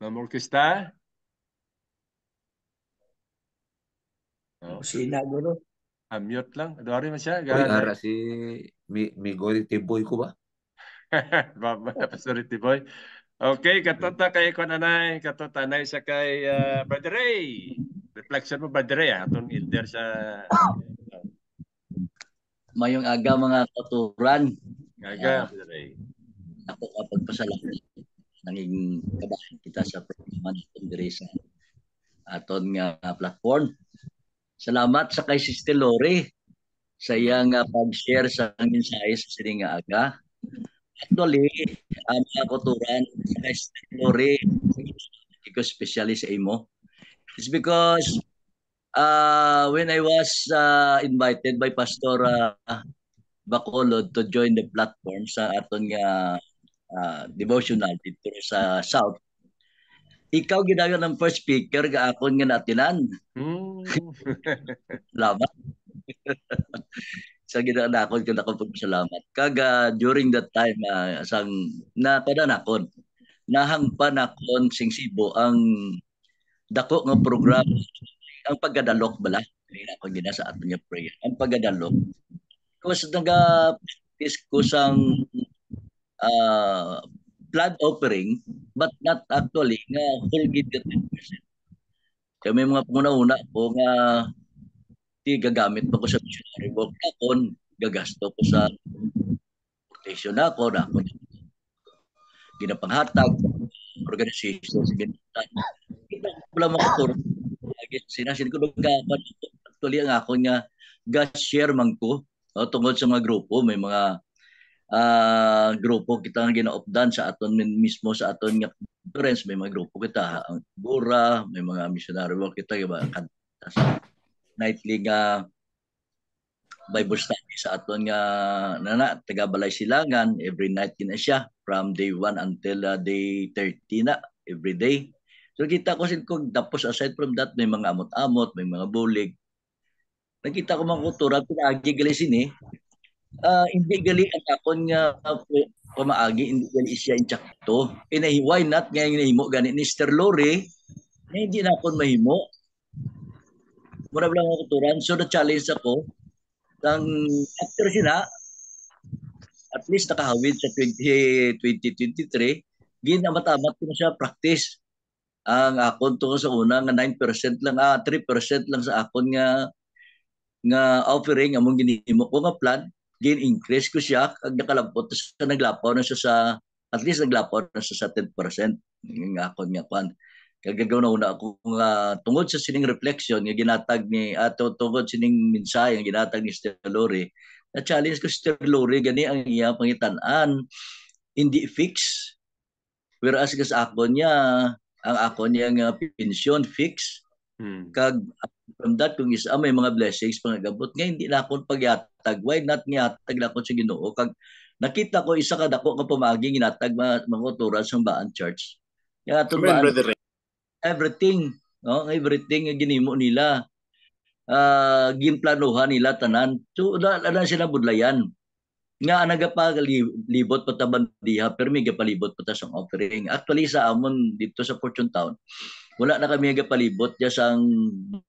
Ma'am Orquesta?
Sinaguro.
Mute lang. Adori man siya.
Ara si Migori Tiboy ko ba?
Pastor Tiboy. Okay, katota kay Konanay, katota nay sa kay Brother Ray. Reflection mo Brother Ray atong elder sa
Mayong aga mga katuran.
Aga Brother Ray.
Ako kapag pasalamat nanging kabahan kita sa programa natin diri sa aton nga platform. Salamat sa kay Sister Lori sa iyang pag-share sa mensahe sa sining nga aga. Actually, ang mga kuturan sa story ko especially sa imo. It's because when I was invited by Pastor Bacolod to join the platform sa aton nga devotional dito sa South, ikaw ginawa ng first speaker ga akon nga natinan. Salamat. Sa ginanakon ko na pagpasalamat. Kaga during that time sang napadanakon nahangpan akon sing Cebu ang dako nga programa ang paggadalok bala ako gina sa aton nga prayer ang paggadalok kasi naga-practice ko sang blood offering but not actually nga whole gid 10%. Kaya may mga panguna-una ko nga di gagamit pa ko sa missionary work akon gagasto ko sa protection ako na ako ginapanghatag organization sa ginatan. Wala makaturo. Sinasin ko nagkapan actually ang ako nga ga-share man ko tungod sa mga grupo. May mga grupo kita nga gina-updan sa aton mismo sa aton nga conference. May mga grupo kita ang Bura, may mga missionary work kita sa nightly nga Bible study sa aton nga taga Balay Silangan. Every night kina siya from day 1 until day 30 na every day. So kita ko tapos aside from that may mga amot-amot, may mga bulig. Nakita ko mga kultura pinaagi gali sini. Hindi gali ang akon nga pamaagi hindi gali siya inchakto. Why not nga hinahimo gani ni Mr. Lori na hindi na akon mahimo. Mura lang mga kulturan. So na-challenge ako after sila, at least nakahawid sa 2023, ginamatamat ko na siya practice. Ang akon to sa una nga 9% lang, 3% lang sa akon nga offering among ginimo ko nga plan, gin-increase ko siya kag nakalabot sa naglapaw na siya sa at least naglapaw na siya sa 10% ng akon nga plan. Kagagaw na una ako nga tungod sa sining reflection nga ginatag ni tungod sining mensahe nga ginatag ni Sister Lori, na challenge ko Sister Lori gani ang iya pangitan-an hindi fix, whereas sa akon niya ang akon niya nga pensyon fix. Kag from that kung isa may mga blessings pangagabot nga hindi na akon pagyatag, why not nga tag na akon sa Ginoo. Kag nakita ko isa ka dako nga pamagi ginatag mga turan sa Baan Church nga aton Baan everything nga ginimo nila ginplanuhan nila tanan. So ana sila budlayan nga nagapalibot pa ta bandiha pero may gapalibot pa ta sang offering. Actually sa amon dito sa Fortune Town wala na kami gapalibot ya sang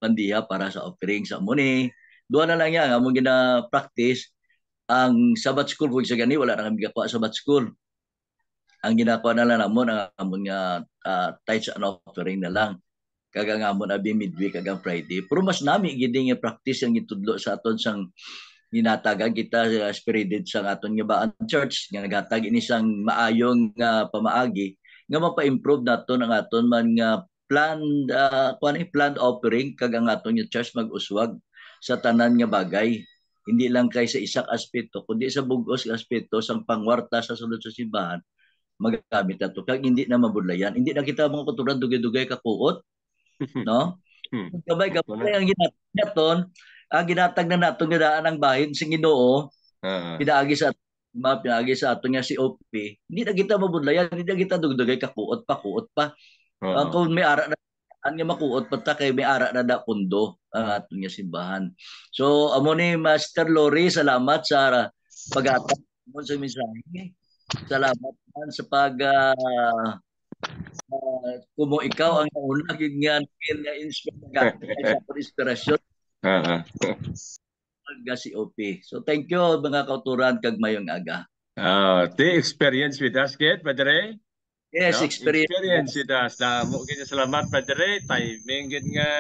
bandiha para sa offering sa amon duha na lang yan amon gina practice ang Sabbath school kung sa gani wala na kami gawa Sabbath school. Ang ginagawa na lang namon ang amon nga tithes and offering na lang. Kagang amon abi midweek kagang Friday. Pero mas nami gid nga practice ang gitudlo sa aton sang ginatagan kita spirited sa aton nga Baan Church nga naghatag ini sang maayong pamaagi nga mapa-improve naton ang aton man nga planned offering kag ang aton nga church mag-uswag sa tanan nga bagay. Hindi lang kay sa isak aspeto kundi sa bug-os nga aspeto sang pangwarta sa sulod sa simbahan magamit nato kag hindi na mabudlayan. Hindi na kita mga kuturan dugay-dugay kakuot, no? Kabay ang ginatag ang ginatag na nato nga daan ang bahin sing Ginoo. Pinaagi sa aton nga si OP. Hindi na kita mabudlayan, hindi na kita dugay kakuot pa. Kung may ara na nga makuot pa ta kay may ara na da pundo ang aton nga simbahan. So amo ni Master Lori, salamat sa pag-atag mo sa mensahe. Salamat man sa kumo ikaw ang nauna gid nga inspirasyon si OP. So thank you mga kauturan kag mayong aga.
The experience with us kid Padre.
Yes,
experience with us. Mo gid salamat Padre. Timing gid nga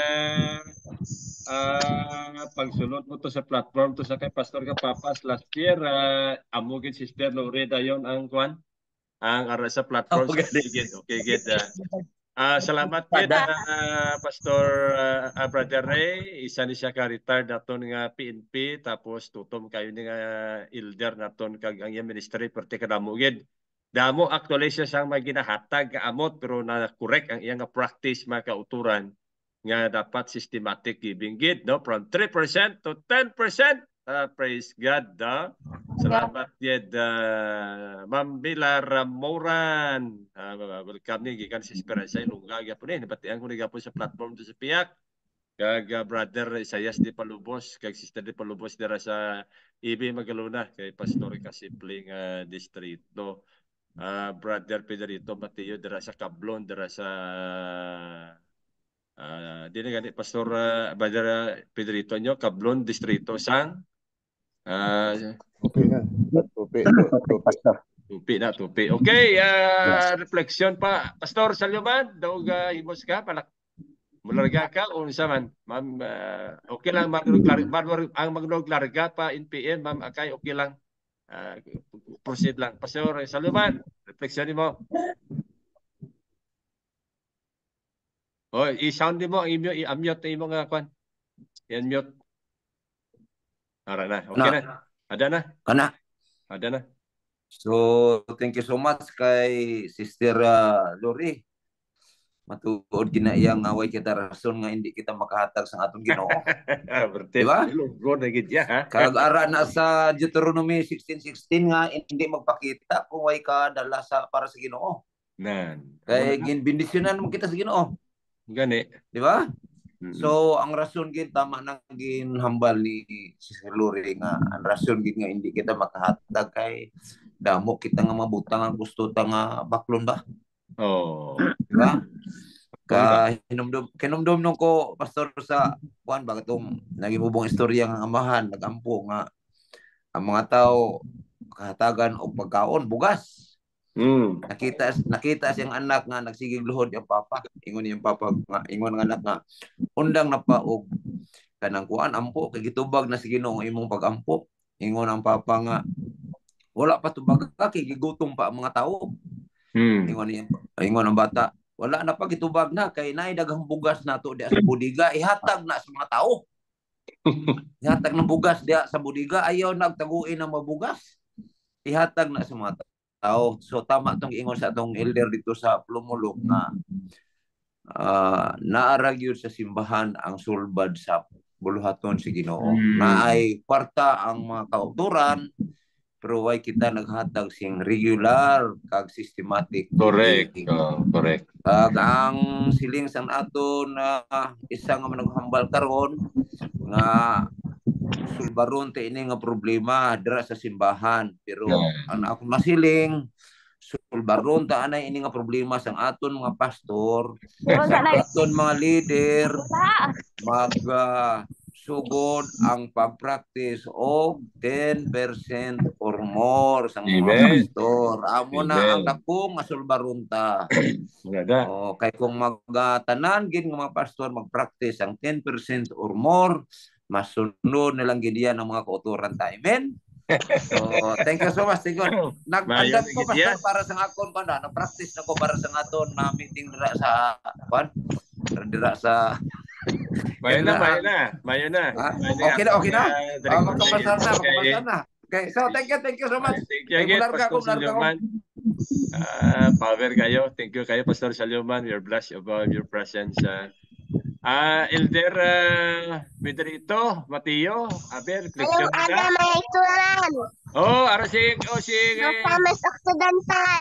pagsunod mo to sa platform to sa kay Pastor Kapapas last year amo gid Sister Lori dayon ang kwan ang ara sa platform okay gid Salamat gid Pastor Brother Ray, isa ni siya ka-retired naton nga PNP tapos tutom kayo ni nga elder naton kag ang iyang ministry perti kadamo gid. Damo actually siya sang may ginahatag nga amot pero na correct ang iyang practice mga kauturan nga dapat systematic giving gid no from 3% to 10%. Praise God. Salamat yed Ma'am Mila Ramoran. Welcome ni gikan sa Esperanza Ilongga gyapon ni batian ko ni gapon sa platform to sa Piak. Kag brother Isayas Di Palubos kag sister Di Palubos dira sa EB Magalona kay Pastor Kasipling distrito. Brother Pedrito Mateo dira sa Cablon dira sa di na gani Pastor Brother Pedrito nyo Cablon distrito sang Tupi. Okay, reflection pa. Pastor Salyoman, daw himos ka, mularga ka o unsa man? Ma'am, okay lang ang maglarga pa in PM, Ma'am Akay, okay lang. Proceed lang. Pastor Salyoman, reflection mo. I-sound mo, i-mute mo nga kwan. I-mute. Ara na. Okay na. Ada na. Ada na.
So, thank you so much kay Sister Lori. Matuod gina iyang away kita rason nga hindi kita makahatag sa atong Ginoo.
Berarti. Diba? Go na gid ya.
Kag ara na sa Deuteronomy 16:16 nga hindi magpakita kung way ka dala sa para sa Ginoo.
Nan.
Kay ginbindisyonan mo kita sa Ginoo.
Gani.
Di ba? So ang rason gid tama nang ginhambal ni Sister Lori nga ang rason gid nga hindi kita makahatag kay damo kita nga mabutang ang gusto ta nga baklon ba?
Oh.
Di ba? Kinumdum nung ko pastor sa kuan ba katong nagibubong istorya nga amahan nagampo nga ang mga tao kahatagan og pagkaon bugas. Nakita siyang anak nga nagsigig luhod yung papa. Ingon yung papa nga ingon nga anak nga undang na pa og kanang kuan ampo kay gitubag na si Ginoo imong pagampo. Ingon ang papa nga wala pa tubag ka kay gigutom pa ang mga tao. Ingon ang bata wala na pa gitubag na kay naay daghang bugas nato diha sa budiga ihatag na sa mga tao. Ihatag ng bugas diha sa budiga ayaw nagtaguin ang mabugas. Ihatag na sa mga tao. So tama tong ingon sa atong elder dito sa Plumulok na naarag yun sa simbahan ang sulbad sa buluhaton si Ginoo. Naay kwarta ang mga kauturan pero way kita naghatag sing regular kag systematic.
Correct. Correct.
Kag ang siling sang aton isa nga naghambal karon nga sulbaron te ini nga problema dira sa simbahan pero ang akong masiling sulbaron ta anay ini nga problema sang aton mga pastor sa aton mga leader mag sugod ang pag-practice og 10% or more sang mga pastor amo na ang dako nga sulbaron ta. Kay kung magtanan gid nga mga pastor mag-practice ang 10% or more masunod na lang gidiyan ng mga kauturan ta. Amen? So, thank you so much. Nag-andam ko pastor para sa akon ko na. Na-practice na ko para sa aton na meeting dira sa dira sa
Mayo na.
Okay na. Magkapasar na. Okay, so thank you so much.
Thank you again, Pastor Salyoman. Power kayo. Thank you kayo, Pastor Salyoman. We are blessed about your presence. Elder Pedrito, Mateo, aber, reflection ka.
Ada may ituran.
Arasing.
Pamas Occidental.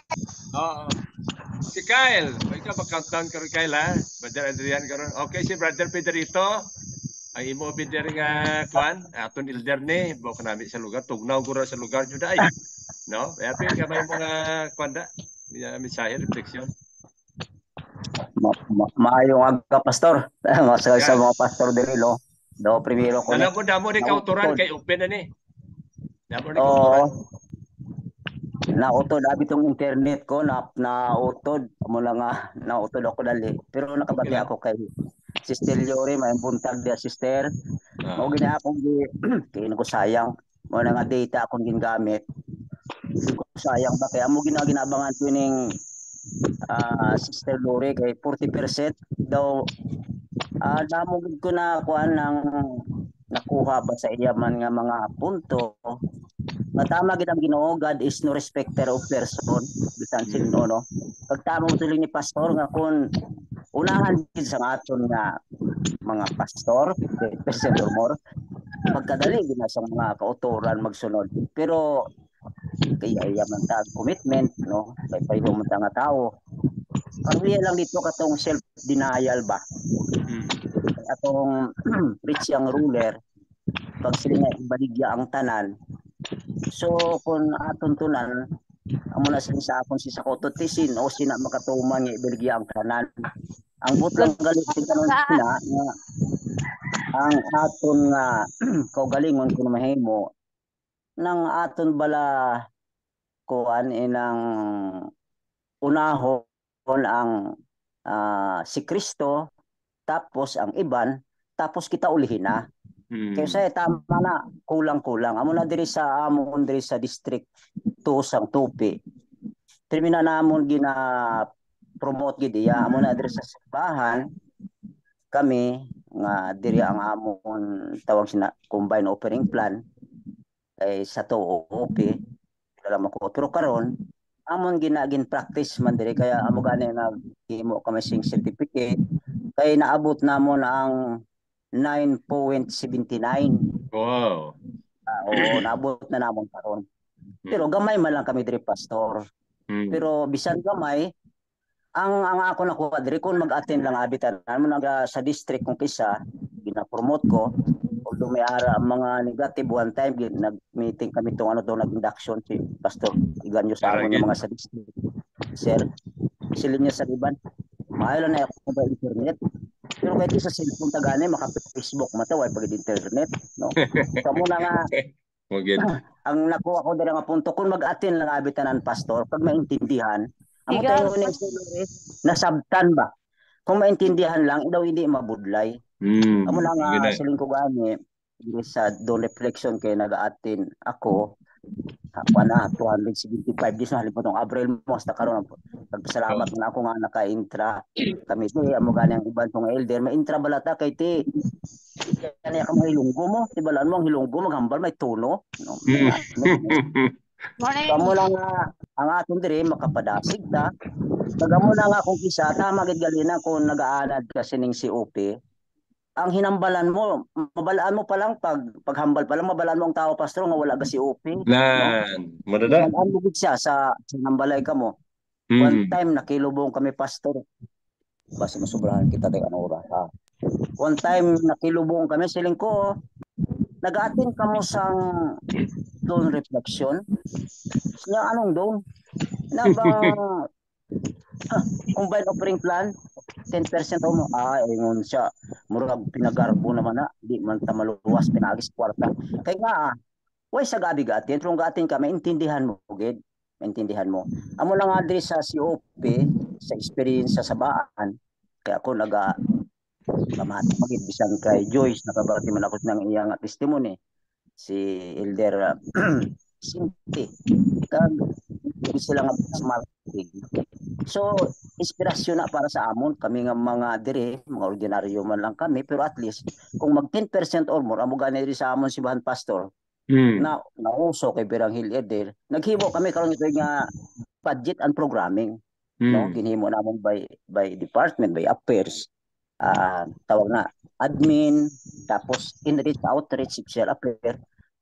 Si Kyle. Ikaw mag-countdown ka rin, Kyle, ha? Brother Adrian ka rin. Okay, si Brother Pedrito. Ang imo binder nga kwan. Aton elder ni. Bawa ka namin sa lugar. Tugnaw ko sa lugar nyo dahil. No? Kaya ka may mga kwan da. Mensahe, reflection.
Maayong aga pastor sa mga pastor dilo do primero ko
alam ko damo ni kauturan kay open na ni damo ni
nautod abi tong internet ko nautod mo lang nautod ako dali pero nakabati ako kay Sister Lori may buntag dia sister mo gina akong kay ko sayang mo na nga data akong ginagamit sayang ba kay amo ginabangan tuning Sister Lori kay 40% daw namugid ko na kuan ng nakuha ba sa iya man nga mga punto. Tama gid ang Ginoo, God is no respecter of person, bisan sino no. Pagtamo tuloy ni pastor nga kun unahan gid sa aton nga mga pastor, percent or more, pagkadali gid na sa mga kautoran magsunod. Pero kaya man ta commitment no, kay pareho man ta nga tawo. Ang lang dito katong self denial ba. Atong rich young ruler pag sila nga ibaligya ang tanan. So kung aton tunan amo na sa akon si sakoto tisin o sina makatuman nga ibaligya ang tanan. Ang butlang galit kanon sina nga ang aton nga kaugalingon kuno mahimo nang aton bala kuan inang unahon ang si Kristo tapos ang iban tapos kita ulihin na. Kaya tama na kulang-kulang. Amo na diri sa amon diri sa district 2 sang Tupi. Termina namon gina promote gid iya amo na diri sa simbahan kami nga diri ang amon tawag sina combined offering plan kay sa Tupi alam ko pero karon amon ginagin practice man diri kaya amo gani naghimo kami sing certificate kay naabot namon ang 9.79.
Wow.
Oo, naabot na namon karon. Pero gamay man lang kami diri pastor. Pero bisan gamay ang ako nakuha diri kun mag-attend lang abitan mo sa district kung kisa gina-promote ko although may ara mga negative one time nag-meeting kami tong nag-induction si Pastor Iganyo sa amon nga mga sa district. Sir, silin niya sa liban. Maayo na ako sa internet. Pero kahit sa cellphone tagani maka-Facebook mataway pag internet, no? Kamo na nga ang nakuha ko diri nga punto kun mag-attend lang abitanan pastor pag maintindihan amo tayo ni nasabtan ba kung maintindihan lang daw hindi mabudlay. Amo na nga siling ko gani sa do reflection kay naga-attend ako na 275 days na halipon tong April mo hasta karon pagpasalamat na ako nga naka-intra kami di amo gani ang uban tong elder may intra balata kay ti kani ka mga hilunggo mo ti balaan mo ang hilunggo maghambal may tono no? Kamo lang ang aton diri makapadasig ta nagamo na nga kung kisa tama gid galina kung nagaanad kasi ning si OP ang hinambalan mo mabalaan mo pa lang paghambal pa lang mabalaan mo ang tao pastor nga wala ga si OP
nan madada
ang bugid siya sa nambalay ka mo one time nakilubong kami pastor basta masubrahan kita kay ano oras one time nakilubong kami siling ko nag-attend ka mo sang doon reflection niya anong doon na bang combined offering plan 10% mo ingon siya murag pinagarbo naman na di man ta maluwas pinagis kwarta kay nga way sa gabi gatin pero gatin ka maintindihan mo gid maintindihan mo amo lang nga diri sa COP sa experience sa baan kay ako pamati magid bisan kay Joyce nakabati man ako ng iyang testimony si Elder Sinti kag sila nga marketing so inspirasyon na para sa amon kami nga mga dire mga ordinaryo man lang kami pero at least kung mag 10% or more amo gani diri sa amon simbahan pastor na nauso kay Birang Hill Elder naghimo kami karon ito nga budget and programming no ginhimo namon by department by affairs tawag na admin tapos inreach outreach social affair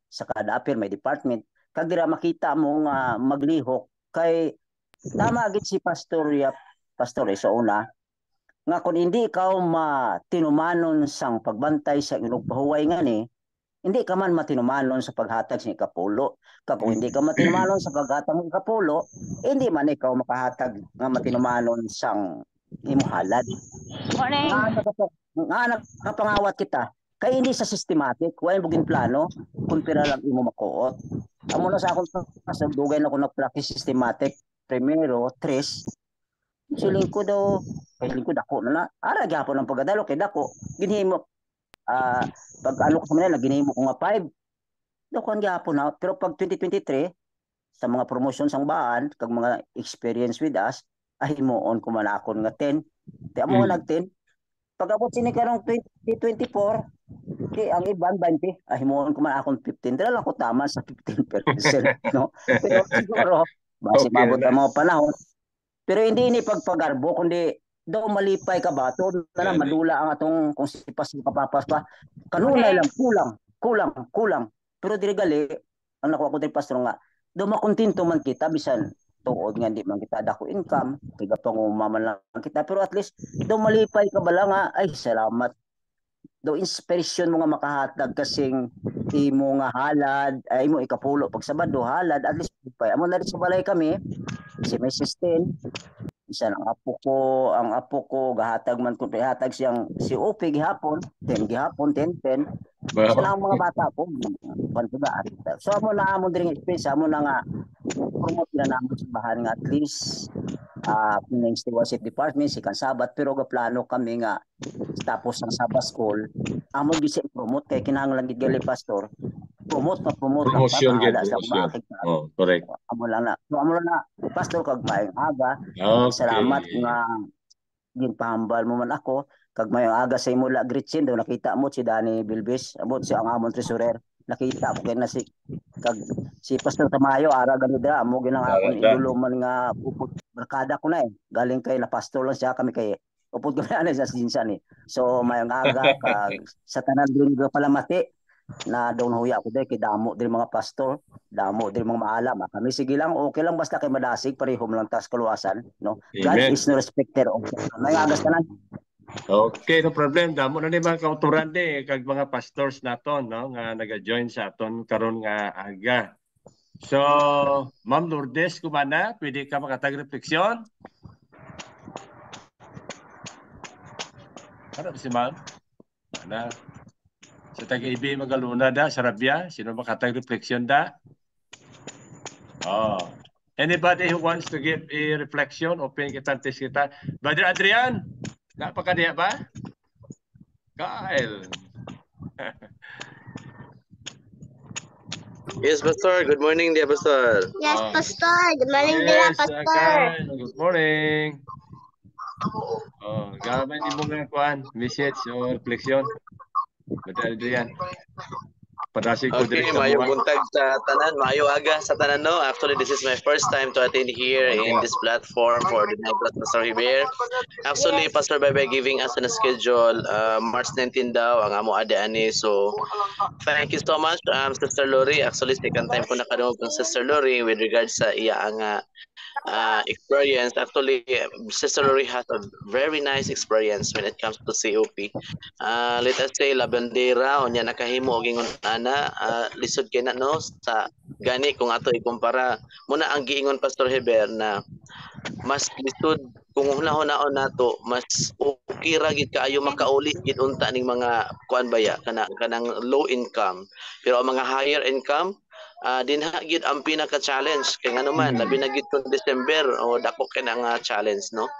sa kada affair may department kag dira makita mo nga maglihok kay tama gid si pastor sa una nga kung hindi ikaw matinumanon sang pagbantay sa imong pahuway ngani hindi ka man matinumanon sa paghatag sa ikapulo kag kung hindi ka matinumanon sa paghatag ng ikapulo hindi man ikaw makahatag nga matinumanon sang imong halad.
Morning.
Nga nakapangawat kita. Kaya hindi sa systematic, wala bugin plano, kung pira lang imo makuot. Amo na sa akong sa dugay na ko nag-practice systematic. Primero, 3. Siling ko dako na. Ara gyapon ang pagdalo kay dako. Ginhimo pag ano ko sa Manila, ginhimo ko nga 5. Dako ang gyapon na. Pero pag 2023 sa mga promotion sang baan kag mga experience with us himuon ko man akon nga 10. Di amo nga nag 10. Pag abot sini karong 2024, di ang iban 20, himuon ko man akon 15. Dala lang ko tama sa 15%, no? Pero siguro base
Okay
mabot
na.
ang mga panahon. Pero hindi ini pagpagarbo kundi daw malipay ka ba to na lang madula ang atong kung sipas kapapas pa kanunay lang kulang pero diri gali ang nakuha ko diri pastor nga daw makontento man kita bisan tuod nga di man kita dako income kaya pangumaman lang kita pero at least daw malipay ka ba lang nga ay salamat daw inspiration mo nga makahatag kasing imo nga halad ay imo ikapulo pag Sabado halad at least malipay amo na rin sa balay kami si may system isa ang apo ko gahatag man kun ihatag siyang si OP gihapon 10 10
Wow.
isa na ang mga bata ko kanto ba so amo na amo diri space amo na nga promote na namo sa bahan nga at least kung stewardship department si kan Sabat pero ga plano kami nga tapos ang Sabbath school amo gisi promote kay kinahanglan gid gali pastor promote
Promotion
ang
gid,
bahala sa
promotion.
bakit
Oh, correct.
amo lang na pastor kag maayong aga
Okay.
salamat nga ginpahambal mo man ako kag maayong aga sa imula Gretchen daw nakita mo si Danny Bilbis abot si ang amon treasurer nakita ko kay na si kag si Pastor Tamayo ara ganito amo ginang akon
Barada.
idolo man nga upod barkada ko na galing kay na pastor lang siya kami kay upod kami ana sa sinsan so maayong aga kag sa tanan linggo pala mati na daw huya ako dahil kay damo din mga pastor damo din mga maalam kami sige lang okay lang basta kay madasig parehom lang tas kaluwasan no God
Amen.
is no respecter of nangagas tanan
Okay, no problem. Damo na ni mga kauturan kag mga pastors naton no nga naga-join sa aton karon nga aga. So, Ma'am Lourdes Cumana, pwede ka makatag refleksyon? Ano si Ma'am? Ana. Sa taga-ibi magaluna da, Sarabia, sino makatag refleksyon da? Oh. Anybody who wants to give a reflection, open kita, test kita. Brother Adrian, napakadiya ba? Kyle.
Yes, Pastor. Good morning, dear Pastor.
Yes, Pastor. Good morning,
Yes,
Pastor.
Kyle. Good morning. Oh, gamay ni mo nga kuan, message o reflection. Brother Adrian. Padasig ko
Okay,
diri sa
maayong
mga.
buntag sa tanan, maayong aga sa tanan no. Actually, this is my first time to attend here in this platform for the night of Pastor Hiber. Actually, Pastor Bebe giving us a schedule March 19 daw ang amo ade ani. So, thank you so much Sister Lori. Actually, second time ko nakadungog ng Sister Lori with regards sa iya ang experience. Actually, Sister Lori has a very nice experience when it comes to COP. Let us say labandera o niya nakahimo og ingon ana lisod kay na no sa gani kung ato ikumpara muna ang giingon Pastor Heber na mas lisod kung hunahon nato mas okay ra gid kaayo makauli gid unta ning mga kuan baya kanang low income pero ang mga higher income dinha gid ang pinaka challenge kay ngano man labi na gid kung December o dako kay na nga challenge no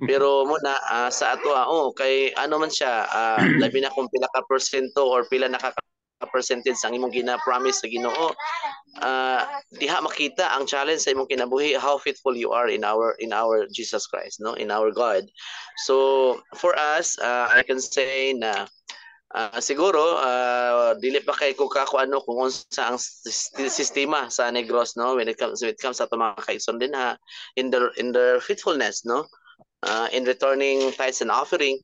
pero muna sa ato kay ano man siya labi na kung pila ka porsyento or pila na ka percentage ang imong gina-promise sa Ginoo diha makita ang challenge sa imong kinabuhi how faithful you are in our Jesus Christ no in our God. So for us I can say na siguro dili pa kay ko ano kung unsa ang sistema sa Negros no when it comes sa mga kaigsoon din in their faithfulness no in returning tithes and offering.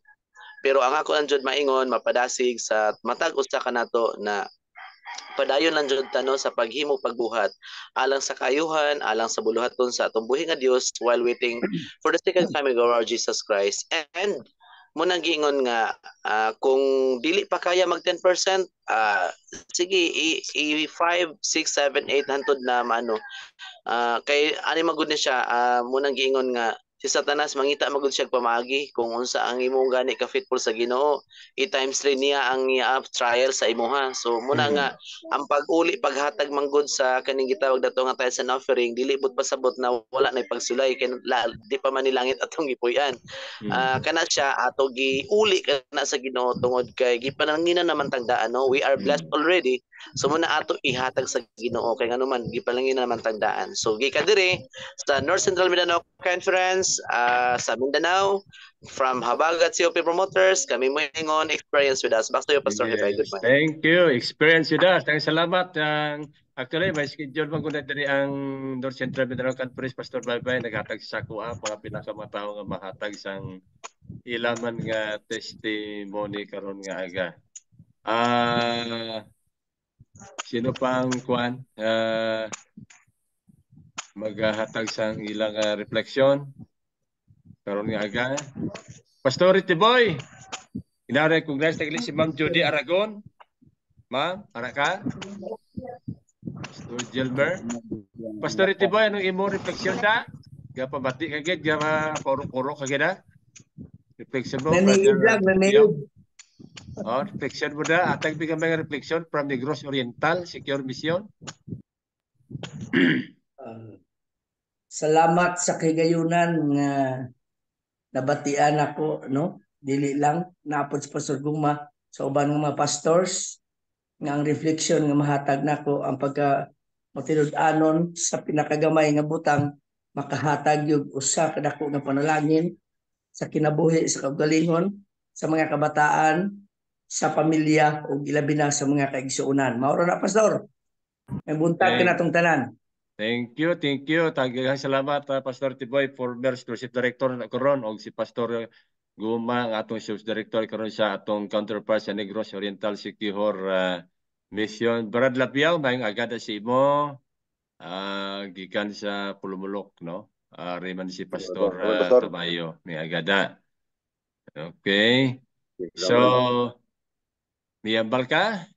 Pero ang ako ang jud maingon mapadasig sa matag usa kanato na padayon lang jud tano sa paghimo pagbuhat alang sa kayuhan alang sa buluhaton sa atong buhi nga Dios while waiting for the second coming of our Jesus Christ. And muna giingon nga kung dili pa kaya mag 10% sige i 5 6 7 8 hantod na mano kay ani magud ni siya muna giingon nga si Satanas mangita magud siya pamaagi kung unsa ang imong gani ka faithful sa Ginoo i-times 3 niya ang trial sa imuha. So muna nga ang pag-uli paghatag manggod sa kaning gitawag dato nga tithes and offering dili bud pasabot na wala na pagsulay kay di pa man nilangit atong gipuy-an kana siya ato giuli kana sa Ginoo tungod kay gipananginan naman tagdaan no we are blessed already So muna ato ihatag sa Ginoo kay ngano man gipalangin naman tagdaan. So gikan diri sa North Central Mindanao Conference sa Mindanao from Habagat COP Promoters, kami moingon experience with us. Back to you, Pastor Hibay. Good morning.
Thank you. Experience with us. Thank salamat. Actually, may schedule man guna diri ang North Central Mindanao Conference, Pastor Baybay, naghatag sa kuha mga pinakamataw nga mahatag sang ilaman nga testimony karon nga aga. Sino pang kuan maghatag sang ilang refleksyon karon nga aga? Pastor Tiboy, ina-recognize na si Ma'am Judy Aragon. Ma'am, ara ka? Pastor Gilbert. Pastor Tiboy, anong imo refleksyon da? Gapabati ka gid, gapa puro-puro ka gid da? Reflection mo, reflection mo da. Atag bigyan mga reflection from Negros Oriental Secure Mission.
Salamat sa kigayunan nga nabatian ako, no? Dili lang naapod sa Pastor Guma sa uban nga mga pastors nga ang reflection nga mahatag nako ang pagka matinud-anon sa pinakagamay nga butang makahatag yung usa ka dako nga panalangin sa kinabuhi sa kaugalingon sa mga kabataan, sa pamilya ug ilabi na sa mga kaigsuonan. Maura na, Pastor. May buntag kanatong tanan.
Thank you. Tagang salamat Pastor Tiboy, former Stewardship Director na karon og si Pastor Guma ang atong Stewardship Director karon sa atong counterpart sa Negros Oriental Secure Mission. Brad Lapiao, mayong agada si imo gikan sa Pulumulok, no? Reman si Pastor Tamayo, may agada. Okay. So, miyambal ka?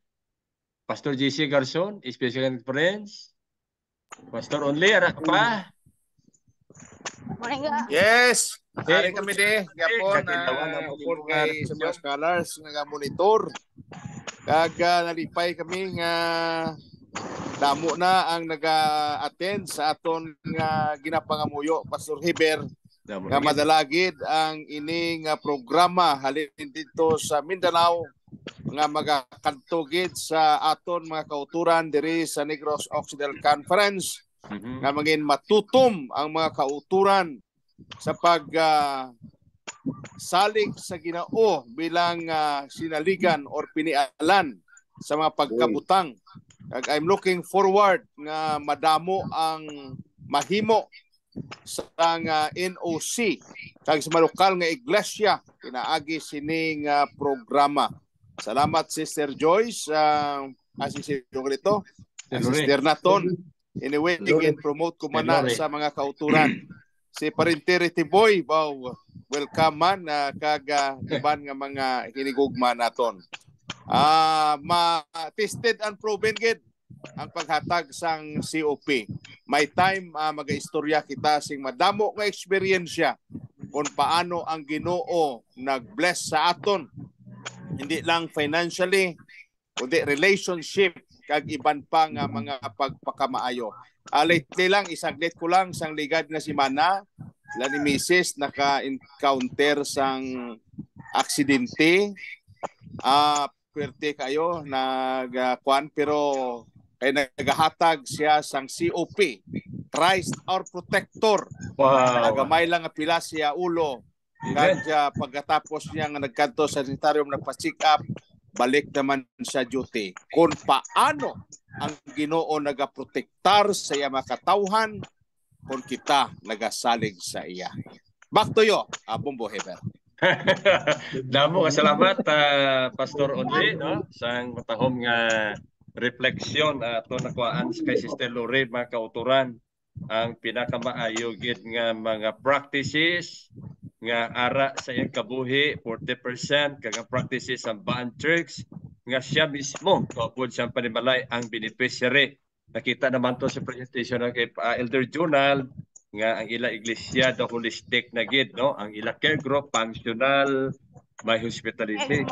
Pastor JC Garson, Special Conference. Pastor Only, arak pa?
Yes! Hari kami gapon upon kay sa mga scholars nga monitor. Kaga nalipay kami nga damo na ang naga-attend sa aton nga ginapangamuyo, Pastor Heber, nga madalagid ang ining programa halin dito sa Mindanao nga magakantugid sa aton mga kauturan diri sa Negros Occidental Conference nga mangin matutom ang mga kauturan sa pag salig sa Ginoo bilang sinaligan or pinialan sa mga pagkabutang. I'm looking forward nga madamo ang mahimo sa NOC kag sa lokal nga iglesia pinaagi sining programa. Salamat Sister Joyce, Sister Naton. Anyway, again promote ko man sa mga kauturan. Si Parinteri Tiboy, welcome man kag iban nga mga hinigugma naton. Ma-tested and proven gid ang paghatag sang COP. May time maga-istorya kita sing madamo nga eksperyensya kung paano ang Ginoo nag-bless sa aton. Hindi lang financially, kundi relationship kag iban pa nga mga pagpakamaayo. Lately lang, isaglit ko lang sang ligad nga si Mana, sila ni Mrs. naka-encounter sang aksidente. Pwerte kayo nagkuan pero kay nagahatag siya sang COP, Christ our protector. Wow. Nagamay lang nga pila siya ulo. Kaya pagkatapos niya nga nagkanto sa sanitarium nagpa-check up, balik naman sa duty. Kung paano ang Ginoo nagaprotektar sa iya makatawhan kung kita nagasalig sa iya. Back to you, Bumbo Heber.
Damo ka salamat Pastor Only, no? Sang matahom nga refleksyon ato nakuhaan kay Sister Lore mga kauturan ang pinakamaayo gid nga mga practices nga ara sa iyang kabuhi 40% kag ang practices ang Baan Church nga siya mismo kaupod siyang panimalay ang beneficiary. Nakita naman to sa presentation ng Elder Journal nga ang ila iglesia the holistic na gid, no? Ang ila care group functional, may hospitalization,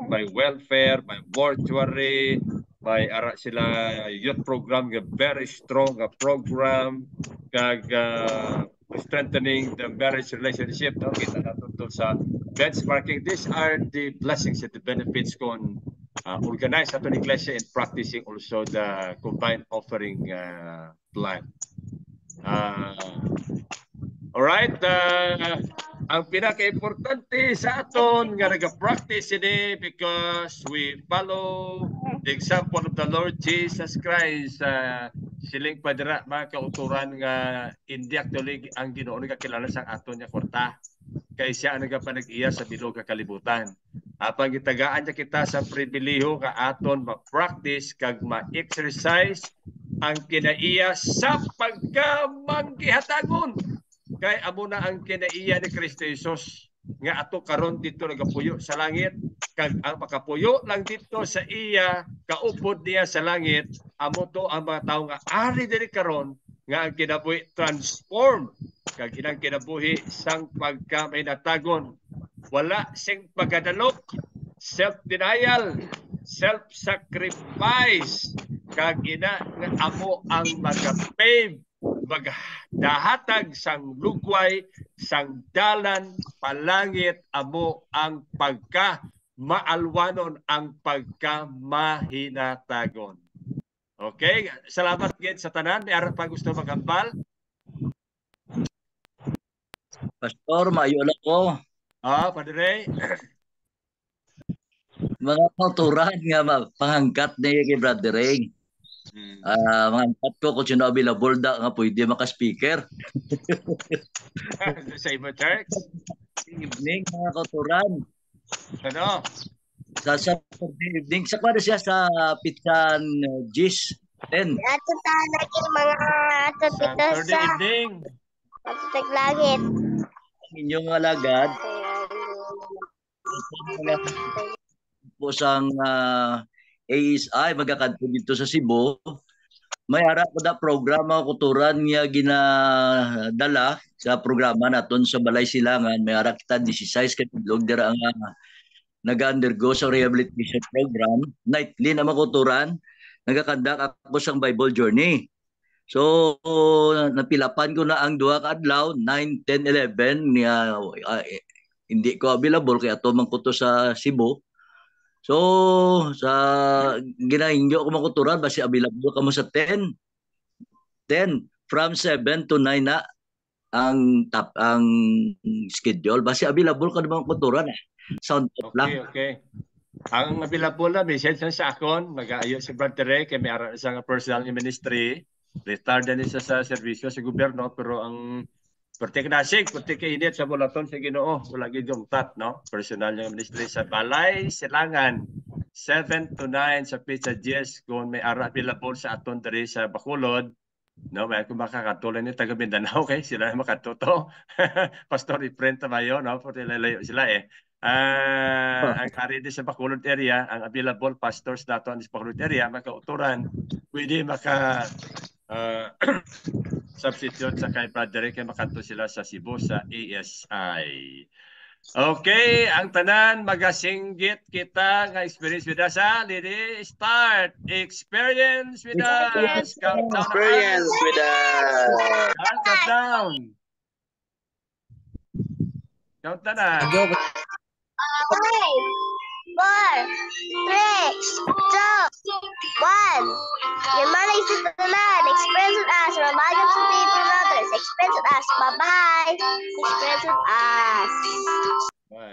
may welfare, may mortuary, may ara sila youth program nga very strong nga program kag strengthening the marriage relationship, no? Kita nato to sa benchmarking. These are the blessings and the benefits kung organize ato iglesia in practicing also the combined offering plan. Alright, ang pinaka-importante sa aton nga naga-practice ini because we follow the example of the Lord Jesus Christ. Siling padira mga kauturan nga hindi actually ang Ginoo nagakilala sa aton nga kwarta. Kay siya ang nagapanag-iya sa bilog nga kalibutan. Apang gitagaan niya kita sa pribilehiyo nga aton ma-practice kag ma-exercise ang kinaiya sa pagkamangkihatagon. Kay amo na ang kinaiya ni Kristo Jesus nga ato karon dito nagapuyo sa langit, kag ang makapuyo lang dito sa iya kaupod niya sa langit, amo to ang mga tawo nga ari diri karon nga ang kinabuhi transform kag inang kinabuhi sang pagkaminatagon, wala sing pagkadalok, self-denial, self-sacrifice, kag ina nga amo ang magapave, magdahatag sang lugway, sang dalan, palangit, amo ang pagka-maalwanon, ang pagka-mahinatagon. Okay, salamat gid sa tanan. May arap pa gusto magambal?
Pastor, maayo lang ko.
Padre.
Mga kauturan nga pangangkat niya kay Brother Ray. Mangangkat ko kung sino available da nga pwede maka-speaker.
Sa iba church?
Evening mga kauturan.
Ano?
Sa Saturday evening. Sa kwada siya sa Pitan Gis 10.
Ato lagi mga ato dito
Saturday
sa
evening.
ato taglangit.
Inyong mga lagad. Po sang ASI magkakadto dito sa Cebu. May ara ko da programa kuturan nga ginadala sa programa naton sa Balay Silangan. May ara kita 16 ka tidlog dira ang nag-undergo sa rehabilitation program. Nightly na makuturan, nagakandak ako sa Bible journey. So, napilapan ko na ang duha ka adlaw, 9, 10, 11. Hindi ko available kaya to mangkuto sa Cebu. So, sa ginahingyo ko makuturan, basi available ka mo sa 10. 10, from 7 to 9 na ang schedule. Basi available ka naman makuturan Sound lang.
Okay. Ang available na message sa akon, mag-aayo si Brother Ray kay may ara sa personal ministry. Retired din siya sa serbisyo sa gobyerno pero ang pertiknasig, pertikinit sa bulaton sa Ginoo, wala gid yung tat, no? Personal yung ministry sa Balay Silangan 7 to 9 sa Pizza Jess kung may ara available sa aton diri sa Bacolod. No, may kung makakatuloy ni taga Mindanao kay sila makatuto. Pastor i-print tayo, no? Porque lalayo sila ang ari di sa Bacolod area, ang available pastors nato sa Bacolod area makauturan, pwede maka substitute sa kay Brother kay makanto sila sa Cebu sa ASI. Okay, ang tanan magasinggit kita nga experience with us. Lady, start. Experience with us. Countdown.
Experience with us.
Countdown. Countdown na.
5, 4, 3, 2, 1. Your money is the man. Experience with us. Remind us to be others. Experience with us. Bye-bye. Experience with us.